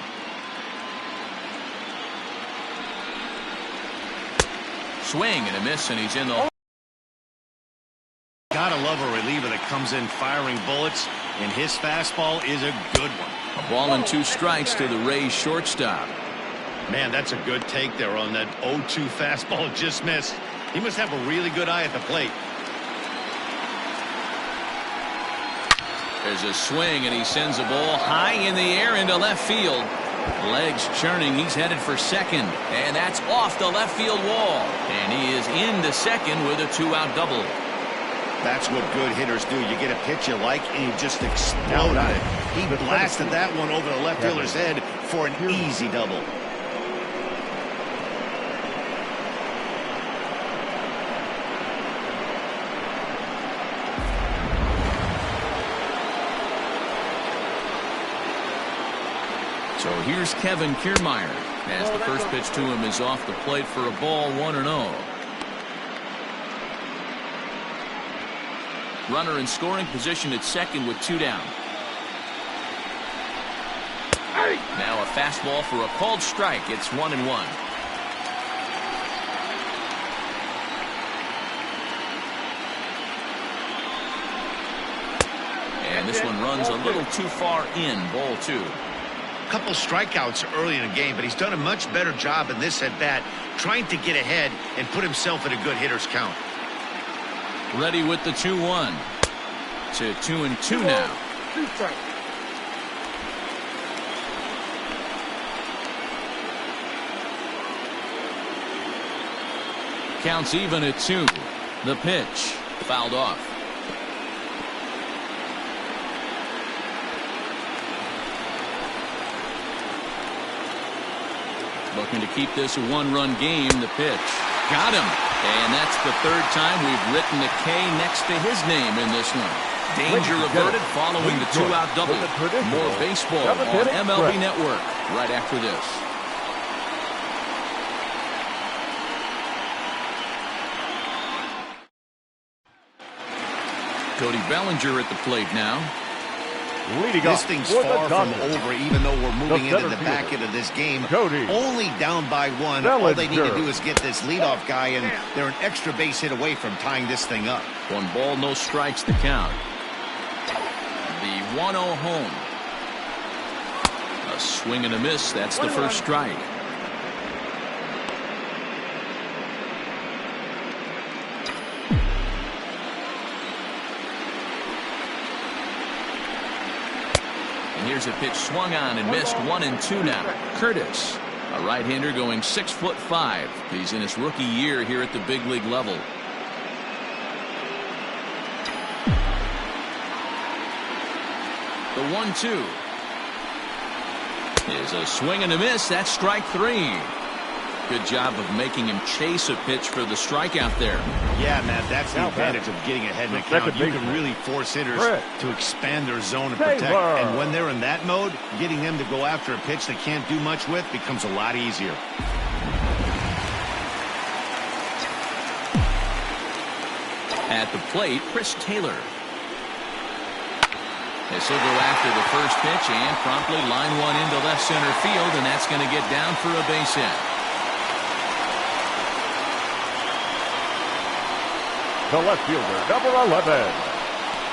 Swing and a miss, and he's in the... Gotta love a reliever that comes in firing bullets, and his fastball is a good one. A ball and 2 strikes to the Rays shortstop. Man, that's a good take there on that 0-2 fastball just missed. He must have a really good eye at the plate. There's a swing, and he sends a ball high in the air into left field. Legs churning. He's headed for second, and that's off the left field wall. And he is into second with a 2-out double. That's what good hitters do. You get a pitch you like, and you just explode on it. He blasted that one over the left fielder's head for an easy double. So here's Kevin Kiermaier as the first pitch to him is off the plate for a ball. 1-0. Runner in scoring position at second with 2 down. Now a fastball for a called strike. It's 1-1. And this one runs a little too far in. Ball 2. Couple strikeouts early in the game, but he's done a much better job in this at bat trying to get ahead and put himself in a good hitter's count. Ready with the 2-1 to 2-2 now. 2 strikes. Counts even at 2. The pitch fouled off. Looking to keep this a 1-run game. The pitch got him, and that's the 3rd time we've written a K next to his name in this one. Danger averted following the 2-out double. More baseball on MLB Network right after this. Cody Bellinger at the plate now. This thing's far from over, even though we're moving into the back end of this game. Only down by 1. All they need to do is get this leadoff guy, and they're an extra base hit away from tying this thing up. 1 ball, no strikes to count. The 1-0 home. A swing and a miss. That's the first strike. Here's a pitch swung on and missed. 1-2 now. Curtis, a right-hander going 6'5". He's in his rookie year here at the big league level. The 1-2 is a swing and a miss. That's strike 3. Good job of making him chase a pitch for the strikeout there. Yeah, man, that's the advantage of getting ahead in the count. You can really force hitters to expand their zone and protect. And when they're in that mode, getting them to go after a pitch they can't do much with becomes a lot easier. At the plate, Chris Taylor. This will go after the first pitch and promptly line one into left center field, and that's going to get down for a base hit. the left fielder, number 11,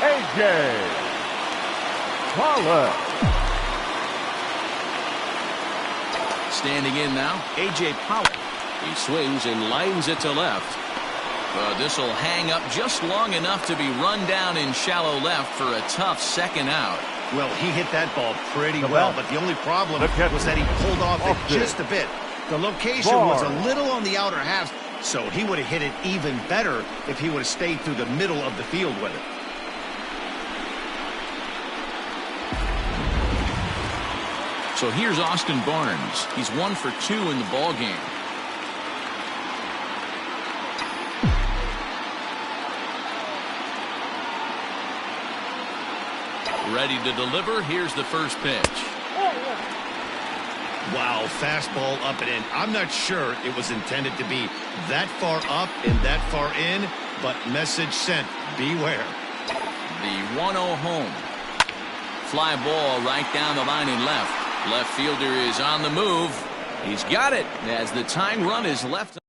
A.J. Pollock. Standing in now, A.J. Pollock. He swings and lines it to left. But this will hang up just long enough to be run down in shallow left for a tough second out. Well, he hit that ball pretty well, but the only problem was that he pulled off it just a bit. The location was a little on the outer half, so he would have hit it even better if he would have stayed through the middle of the field with it. So here's Austin Barnes. He's 1 for 2 in the ball game. Ready to deliver. Here's the first pitch. Wow, fastball up and in. I'm not sure it was intended to be that far up and that far in, but message sent. Beware. The 1-0 home. Fly ball right down the line in left. Left fielder is on the move. He's got it as the tying run is left.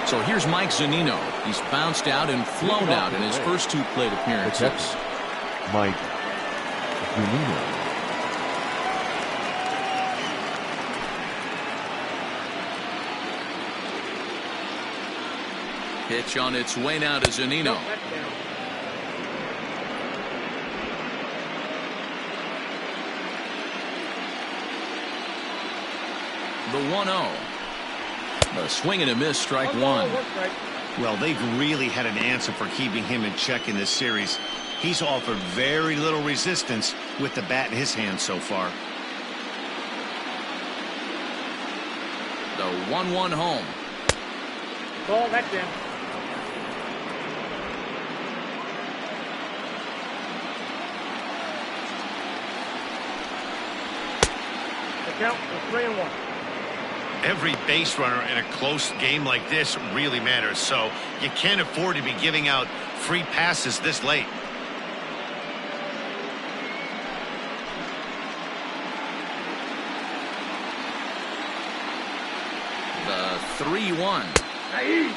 So here's Mike Zunino. He's bounced out and flown out in his first 2 plate appearances. Mike Zunino. Pitch on its way now to Zunino. The 1-0. A swing and a miss, strike 1. Well, they've really had an answer for keeping him in check in this series. He's offered very little resistance with the bat in his hand so far. The 1-1 home. Ball, that's in. The count is 3-1. Every base runner in a close game like this really matters, so you can't afford to be giving out free passes this late. The 3-1. Hey,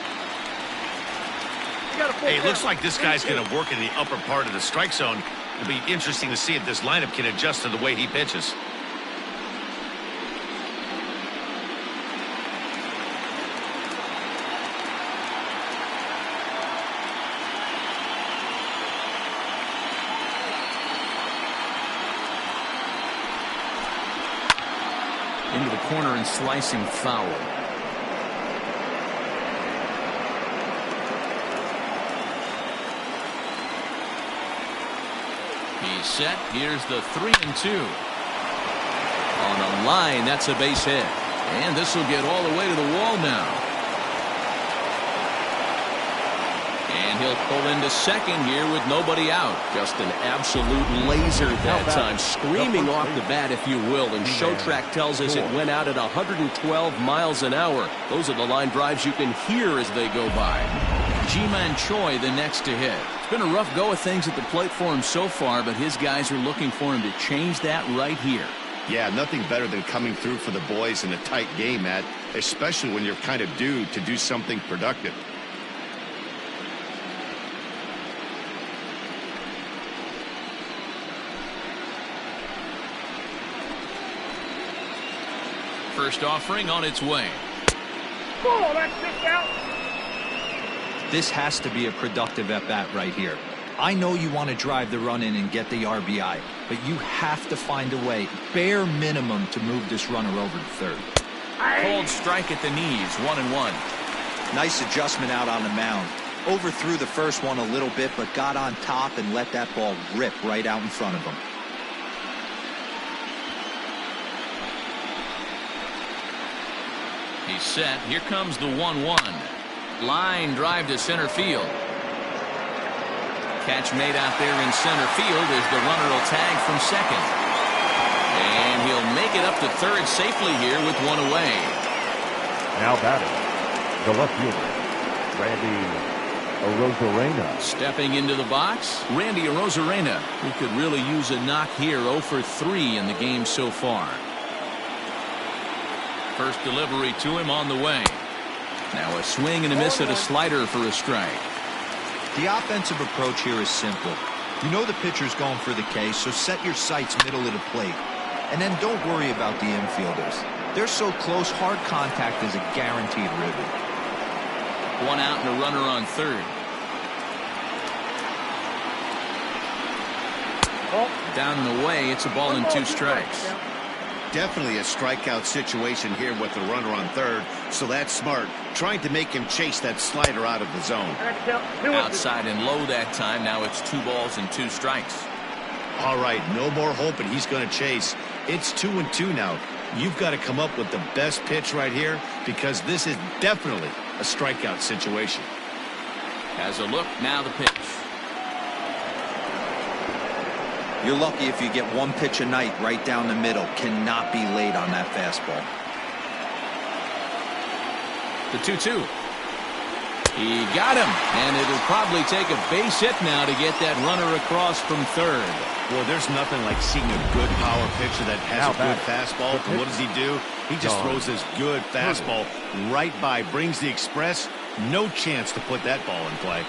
it looks like this guy's going to work in the upper part of the strike zone. It'll be interesting to see if this lineup can adjust to the way he pitches. Into the corner and slicing foul. He's set. Here's the 3-2. On a line, that's a base hit. And this will get all the way to the wall now. And he'll pull into second here with nobody out. Just an absolute laser that time, screaming off the bat, if you will. And Showtrack tells us it went out at 112 miles an hour. Those are the line drives you can hear as they go by. Ji-Man Choi the next to hit. It's been a rough go of things at the plate for him so far, but his guys are looking for him to change that right here. Yeah, nothing better than coming through for the boys in a tight game, Matt, especially when you're kind of due to do something productive. First offering on its way. Ball, that's kicked out. This has to be a productive at-bat right here. I know you want to drive the run in and get the RBI, but you have to find a way, bare minimum, to move this runner over to third. Cold strike at the knees, 1-1. Nice adjustment out on the mound. Overthrew the first one a little bit, but got on top and let that ball rip right out in front of him. He's set. Here comes the 1-1. Line drive to center field. Catch made out there in center field as the runner will tag from second. And he'll make it up to third safely here with one away. Now batting, the left fielder, Randy Arozarena. Stepping into the box, Randy Arozarena, who could really use a knock here. 0 for 3 in the game so far. First delivery to him on the way. Now a swing and a miss at a slider for a strike. The offensive approach here is simple. You know the pitcher's going for the K, so set your sights middle of the plate. And then don't worry about the infielders. They're so close, hard contact is a guaranteed ribby. One out and a runner on third. Down and away, it's a ball and 2 strikes. Definitely a strikeout situation here with the runner on third, so that's smart. Trying to make him chase that slider out of the zone. Outside and low that time. Now it's 2 balls and 2 strikes. All right, no more hoping he's going to chase. It's 2-2 now. You've got to come up with the best pitch right here because this is definitely a strikeout situation. Has a look, now the pitch. You're lucky if you get one pitch a night right down the middle. Cannot be late on that fastball. The 2-2. He got him, and it'll probably take a base hit now to get that runner across from third. Well, there's nothing like seeing a good power pitcher that has a good fastball. And what does he do? He just throws this good fastball right by, brings the express. No chance to put that ball in play.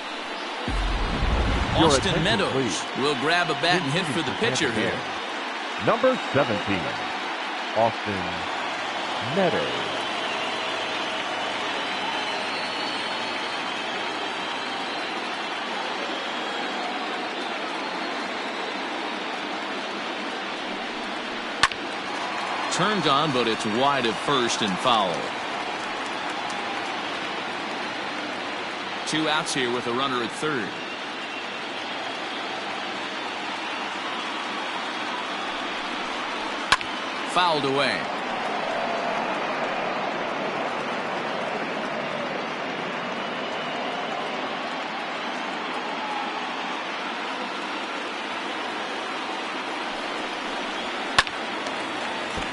Austin Meadows will grab a bat and hit for the pitcher here. Number 17, Austin Meadows. Turned on, but it's wide of first and foul. 2 outs here with a runner at third. Fouled away.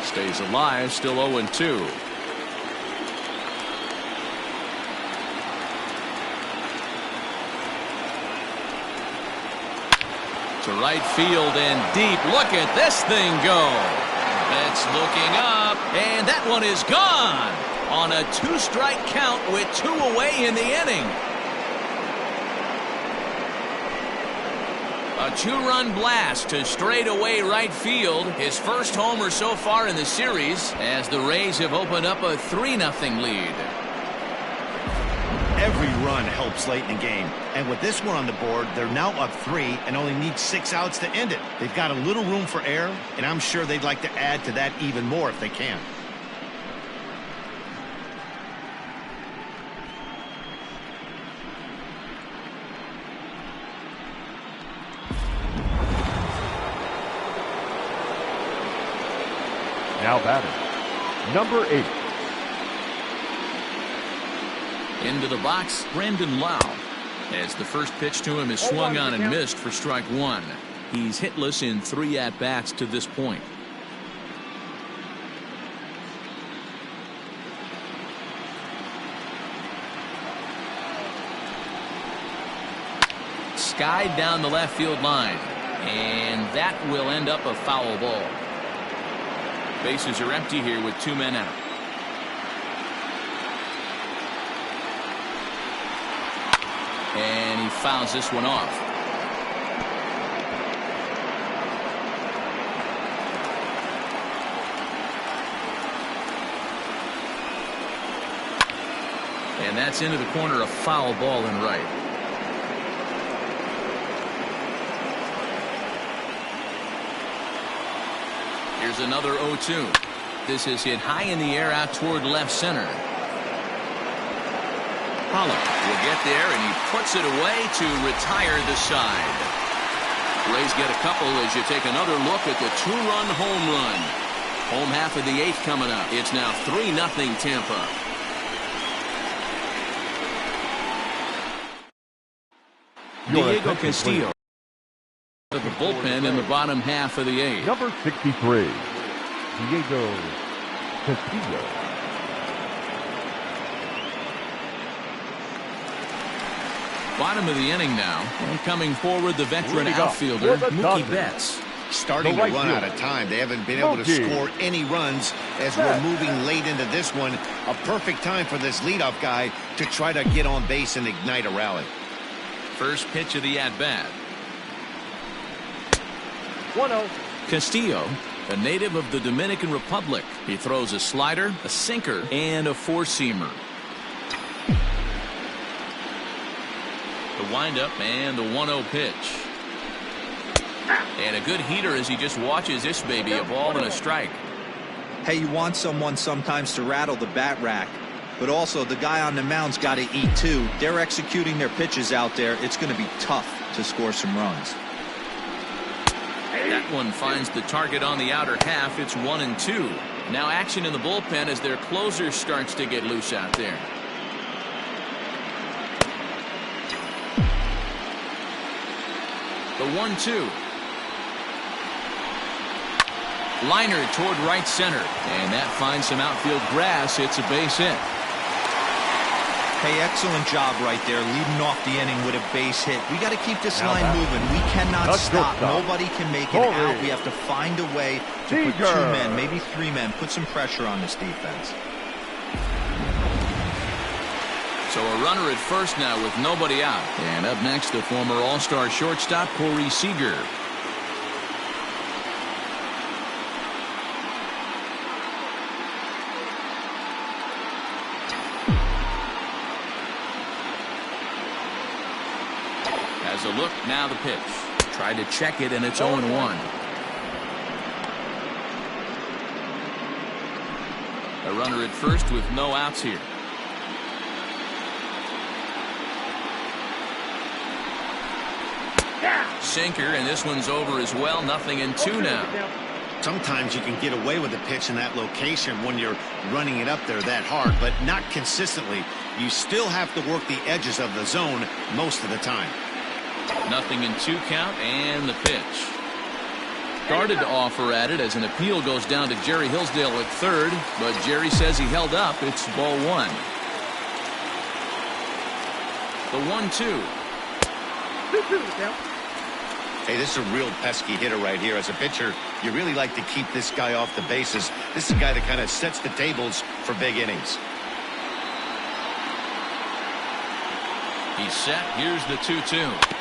Stays alive, still 0-2. To right field and deep. Look at this thing go. That's looking up, and that one is gone on a 2-strike count with 2 away in the inning. A 2-run blast to straightaway right field. His first homer so far in the series as the Rays have opened up a 3-0 lead. Every run helps late in the game. And with this one on the board, they're now up 3 and only need 6 outs to end it. They've got a little room for error, and I'm sure they'd like to add to that even more if they can. Now batting, number 8. Into the box, Brandon Lau. As the first pitch to him is swung on and missed for strike 1. He's hitless in 3 at-bats to this point. Skied down the left field line. And that will end up a foul ball. Bases are empty here with 2 men out. And he fouls this one off. And that's into the corner, a foul ball and right. Here's another 0-2. This is hit high in the air out toward left center. Pollock will get there, and he puts it away to retire the side. Rays get a couple as you take another look at the 2-run home run. Home half of the 8th coming up. It's now 3-0 Tampa. Diego Castillo at the bullpen in the bottom half of the 8th. Number 63, Diego Castillo. Bottom of the inning now. And coming forward, the veteran outfielder, Mookie Betts. starting to run out of time. They haven't been able to score any runs as we're moving late into this one. A perfect time for this leadoff guy to try to get on base and ignite a rally. First pitch of the at-bat. 1-0. Castillo, a native of the Dominican Republic. He throws a slider, a sinker, and a four-seamer. The windup and the 1-0 pitch. And a good heater as he just watches this baby, a ball and a strike. Hey, you want someone sometimes to rattle the bat rack, but also the guy on the mound's got to eat too. They're executing their pitches out there. It's going to be tough to score some runs. That one finds the target on the outer half. It's 1-2. Now action in the bullpen as their closer starts to get loose out there. The 1-2. Liner toward right center, and that finds some outfield grass. It's a base hit. Hey, excellent job right there, leading off the inning with a base hit. We got to keep this line moving. We cannot stop. Nobody can make it out. We have to find a way to put 2 men, maybe 3 men, put some pressure on this defense. So a runner at first now with nobody out. And up next, the former All-Star shortstop, Corey Seager. Has a look, now the pitch. Tried to check it, and it's 0-1. A runner at first with no outs here. Sinker, and this one's over as well. 0-2 now. Sometimes you can get away with the pitch in that location when you're running it up there that hard, but not consistently. You still have to work the edges of the zone most of the time. 0-2 count, and the pitch. Started to offer at it as an appeal goes down to Jerry Hillsdale at third, but Jerry says he held up. It's ball 1. The 1-2. Hey, this is a real pesky hitter right here. As a pitcher, you really like to keep this guy off the bases. This is a guy that kind of sets the tables for big innings. He's set. Here's the 2-2.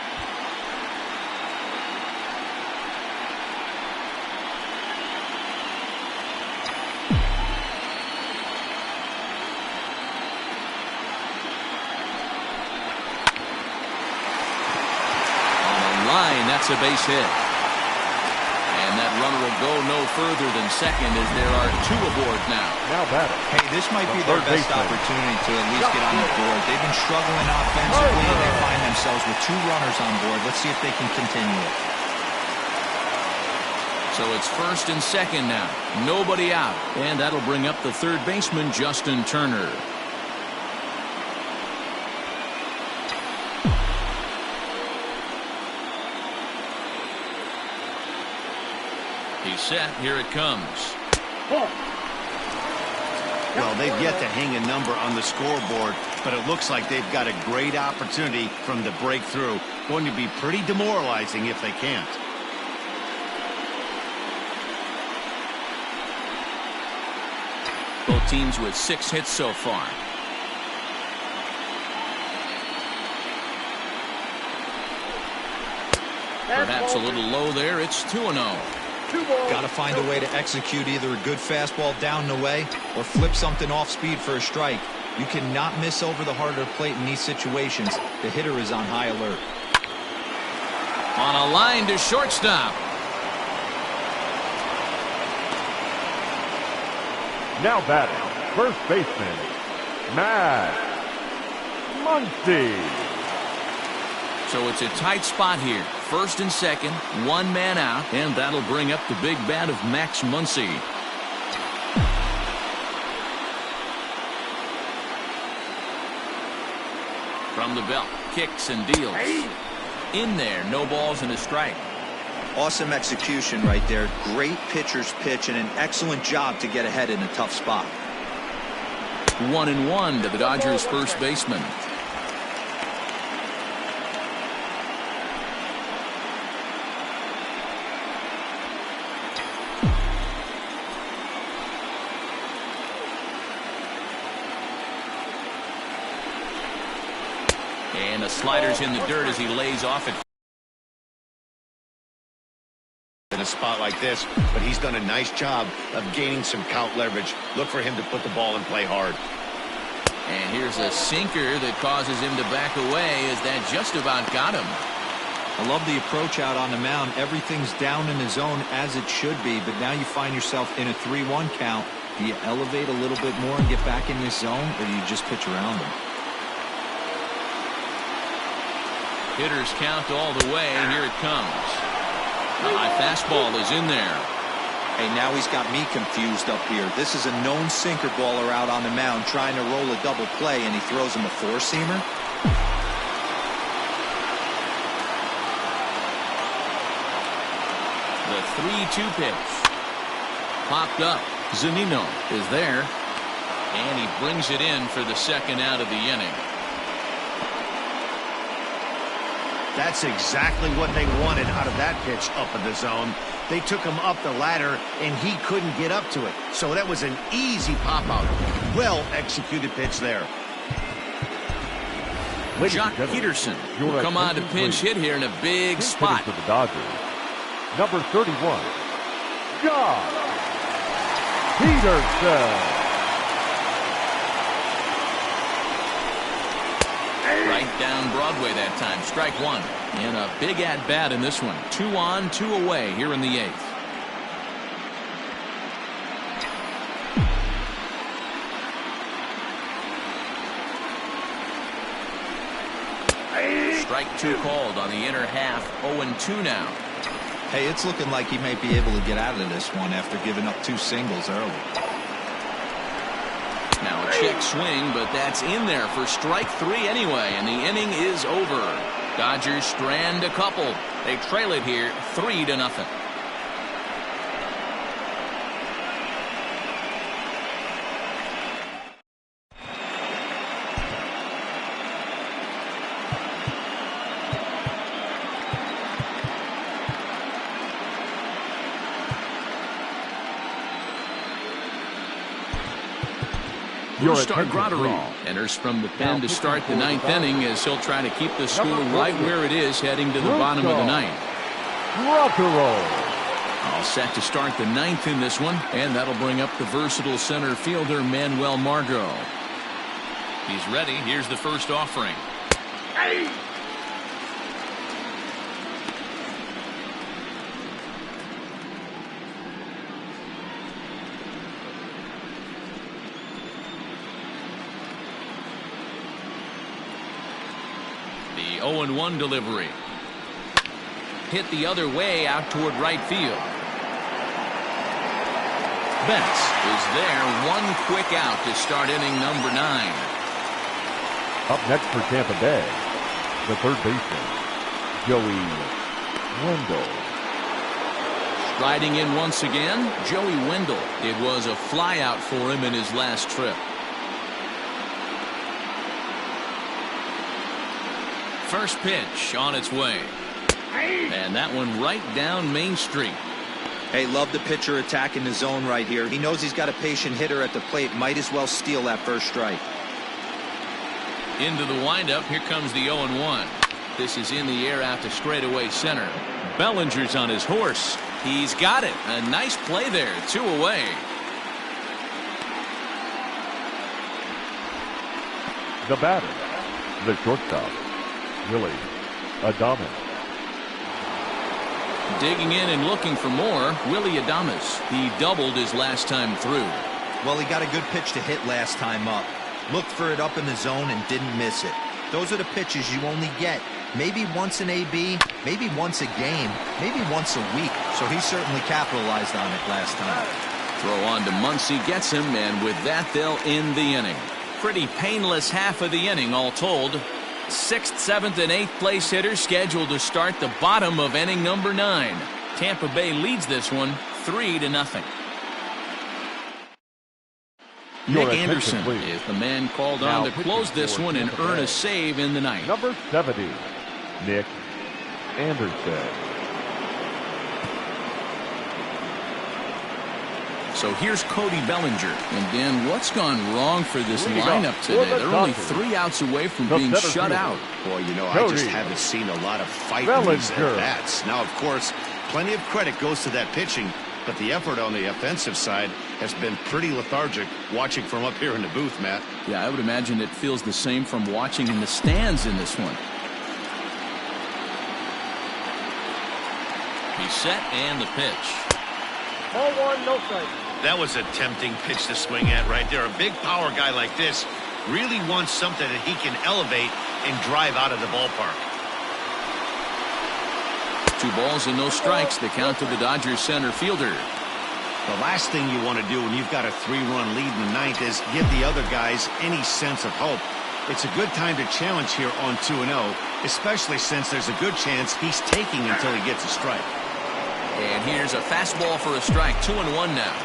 That's a base hit. And that runner will go no further than second as there are 2 aboard now. Now batter. Hey, this might be their best opportunity to at least get on the board. They've been struggling offensively, and they find themselves with 2 runners on board. Let's see if they can continue it. So it's first and second now. Nobody out. And that'll bring up the third baseman, Justin Turner. He's set. Here it comes. Well, they've yet to hang a number on the scoreboard, but it looks like they've got a great opportunity from the breakthrough. Going to be pretty demoralizing if they can't. Both teams with 6 hits so far. Perhaps a little low there. It's 2-0. Got to find a way to execute either a good fastball down the way or flip something off speed for a strike. You cannot miss over the harder plate in these situations. The hitter is on high alert. On a line to shortstop. Now batting, first baseman, Matt Muncy. So it's a tight spot here. First and second, 1 man out, and that'll bring up the big bat of Max Muncy. From the belt, kicks and deals. In there, no balls and a strike. Awesome execution right there. Great pitcher's pitch and an excellent job to get ahead in a tough spot. 1-1 to the Dodgers' first baseman. the slider's in the dirt as he lays off it. In a spot like this, but he's done a nice job of gaining some count leverage. Look for him to put the ball in play hard. And here's a sinker that causes him to back away as that just about got him. I love the approach out on the mound. Everything's down in the zone as it should be, but now you find yourself in a 3-1 count. Do you elevate a little bit more and get back in this zone, or do you just pitch around him? Hitters count all the way, and here it comes. The high fastball is in there. Hey, now he's got me confused up here. This is a known sinker baller out on the mound trying to roll a double play, and he throws him a four-seamer. The 3-2 pitch. Popped up. Zunino is there. And he brings it in for the second out of the inning. That's exactly what they wanted out of that pitch up in the zone. They took him up the ladder, and he couldn't get up to it. So that was an easy pop-out. Well-executed pitch there. Jock Peterson will come on to pinch hit here in a big spot. For the Dodgers, number 31, Jock Peterson. Right down Broadway that time. Strike one. And a big at-bat in this one. 2 on, 2 away here in the 8th. Strike 2 called on the inner half. 0-2 now. Hey, it's looking like he may be able to get out of this one after giving up 2 singles early. Now a check swing, but that's in there for strike 3 anyway, and the inning is over. Dodgers strand a couple. They trail it here 3-0. Brustar Graterol enters from the pen to start the 9th inning as he'll try to keep the score right where it is heading to the bottom of the 9th. All set to start the 9th in this one, and that'll bring up the versatile center fielder Manuel Margot. He's ready. Here's the first offering. The 0-1 delivery. Hit the other way out toward right field. Betts is there. One quick out to start inning number 9. Up next for Tampa Bay, the third baseman, Joey Wendell. Striding in once again, Joey Wendell. It was a flyout for him in his last trip. First pitch on its way. And that one right down Main Street. Hey, love the pitcher attacking the zone right here. He knows he's got a patient hitter at the plate. Might as well steal that first strike. Into the windup. Here comes the 0-1. This is in the air out to straightaway center. Bellinger's on his horse. He's got it. A nice play there. 2 away. The batter, the shortstop, Willie Adames. Digging in and looking for more, Willie Adames. He doubled his last time through. Well, he got a good pitch to hit last time up. Looked for it up in the zone and didn't miss it. Those are the pitches you only get maybe once an AB, maybe once a game, maybe once a week. So he certainly capitalized on it last time. Throw on to Muncy gets him, and with that they'll end the inning. Pretty painless half of the inning all told. 6th, 7th, and 8th place hitters scheduled to start the bottom of inning number 9. Tampa Bay leads this one 3-0. Nick Anderson is the man called on to close this one and earn a save in the 9th. Number 70, Nick Anderson. So here's Cody Bellinger. And then what's gone wrong for this lineup today? They're only 3 outs away from being shut out. Boy, you know, I just haven't seen a lot of fight in these at-bats. Now, of course, plenty of credit goes to that pitching, but the effort on the offensive side has been pretty lethargic watching from up here in the booth, Matt. Yeah, I would imagine it feels the same from watching in the stands in this one. He's set and the pitch. Ball 1, no strike. That was a tempting pitch to swing at right there. A big power guy like this really wants something that he can elevate and drive out of the ballpark. 2 balls and no strikes. The count to the Dodgers center fielder. The last thing you want to do when you've got a 3-run lead in the 9th is give the other guys any sense of hope. It's a good time to challenge here on 2-0, especially since there's a good chance he's taking until he gets a strike. And here's a fastball for a strike. 2-1 now.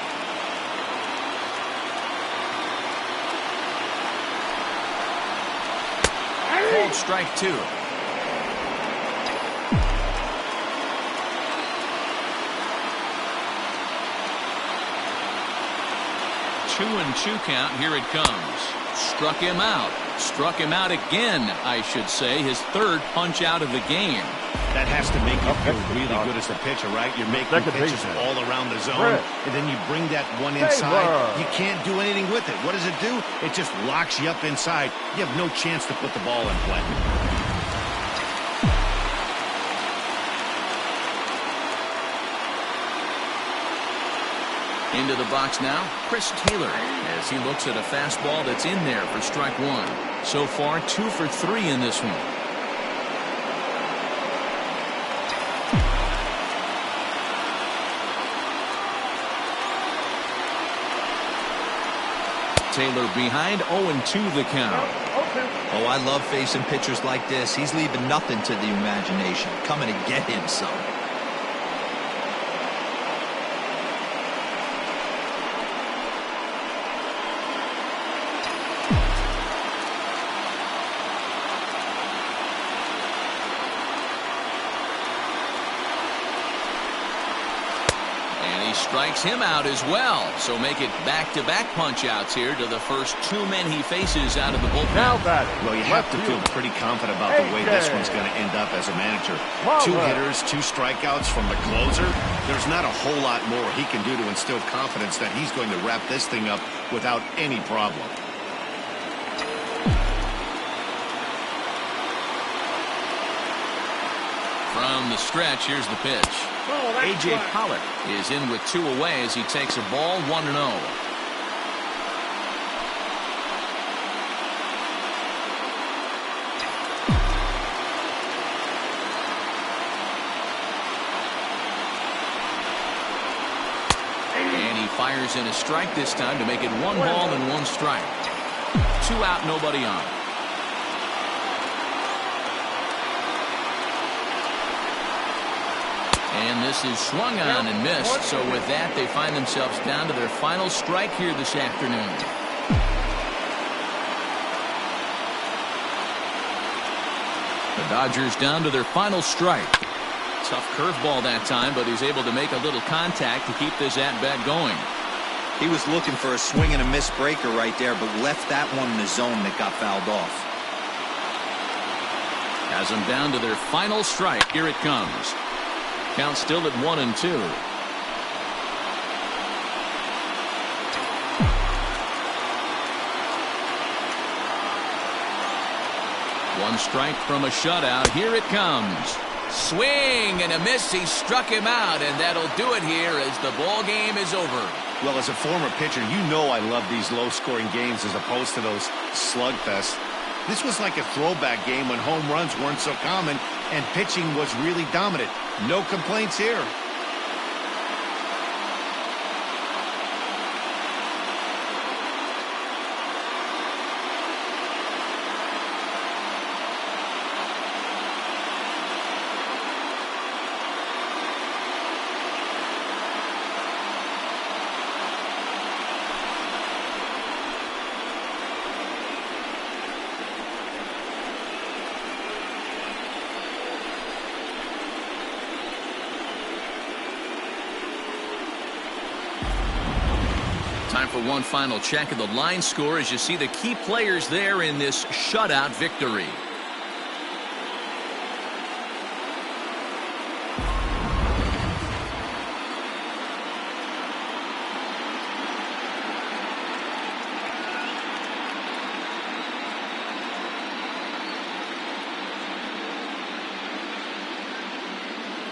Called strike 2. 2-2 count. Here it comes. Struck him out. Struck him out again, I should say. His 3rd punch out of the game. That has to make you feel really good as a pitcher, right? You're making pitches all around the zone, and then you bring that one inside. You can't do anything with it. What does it do? It just locks you up inside. You have no chance to put the ball in play. Into the box now, Chris Taylor, as he looks at a fastball that's in there for strike 1. So far, 2 for 3 in this one. Taylor behind, 0-2 the count. Oh, I love facing pitchers like this. He's leaving nothing to the imagination. Coming to get him some. Strikes him out as well. So make it back-to-back punch-outs here to the first 2 men he faces out of the bullpen. Well, you have to feel pretty confident about the way this one's going to end up as a manager. 2 hitters, 2 strikeouts from the closer. There's not a whole lot more he can do to instill confidence that he's going to wrap this thing up without any problem. From the stretch, here's the pitch. A.J. Pollock is in with 2 away as he takes a ball 1-0. And he fires in a strike this time to make it 1 ball and 1 strike. 2 out, nobody on. And this is swung on and missed. So with that, they find themselves down to their final strike here this afternoon. The Dodgers down to their final strike. Tough curveball that time, but he's able to make a little contact to keep this at-bat going. He was looking for a swing and a miss breaker right there, but left that one in the zone that got fouled off. Has them down to their final strike. Here it comes. Count still at 1-2. One strike from a shutout. Here it comes. Swing and a miss. He struck him out, and that'll do it here as the ball game is over. Well, as a former pitcher, you know I love these low-scoring games as opposed to those slugfests. This was like a throwback game when home runs weren't so common and pitching was really dominant. No complaints here. Time for one final check of the line score as you see the key players there in this shutout victory.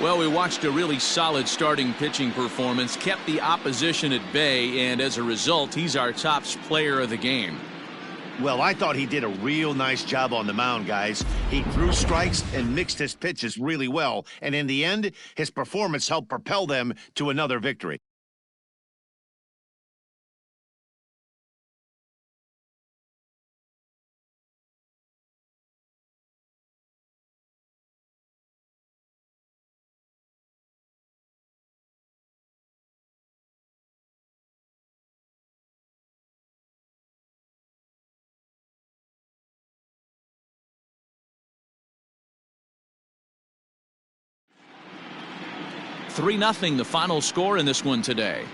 Well, we watched a really solid starting pitching performance, kept the opposition at bay, and as a result, he's our top player of the game. Well, I thought he did a real nice job on the mound, guys. He threw strikes and mixed his pitches really well, and in the end, his performance helped propel them to another victory. Three 0 the final score in this one today.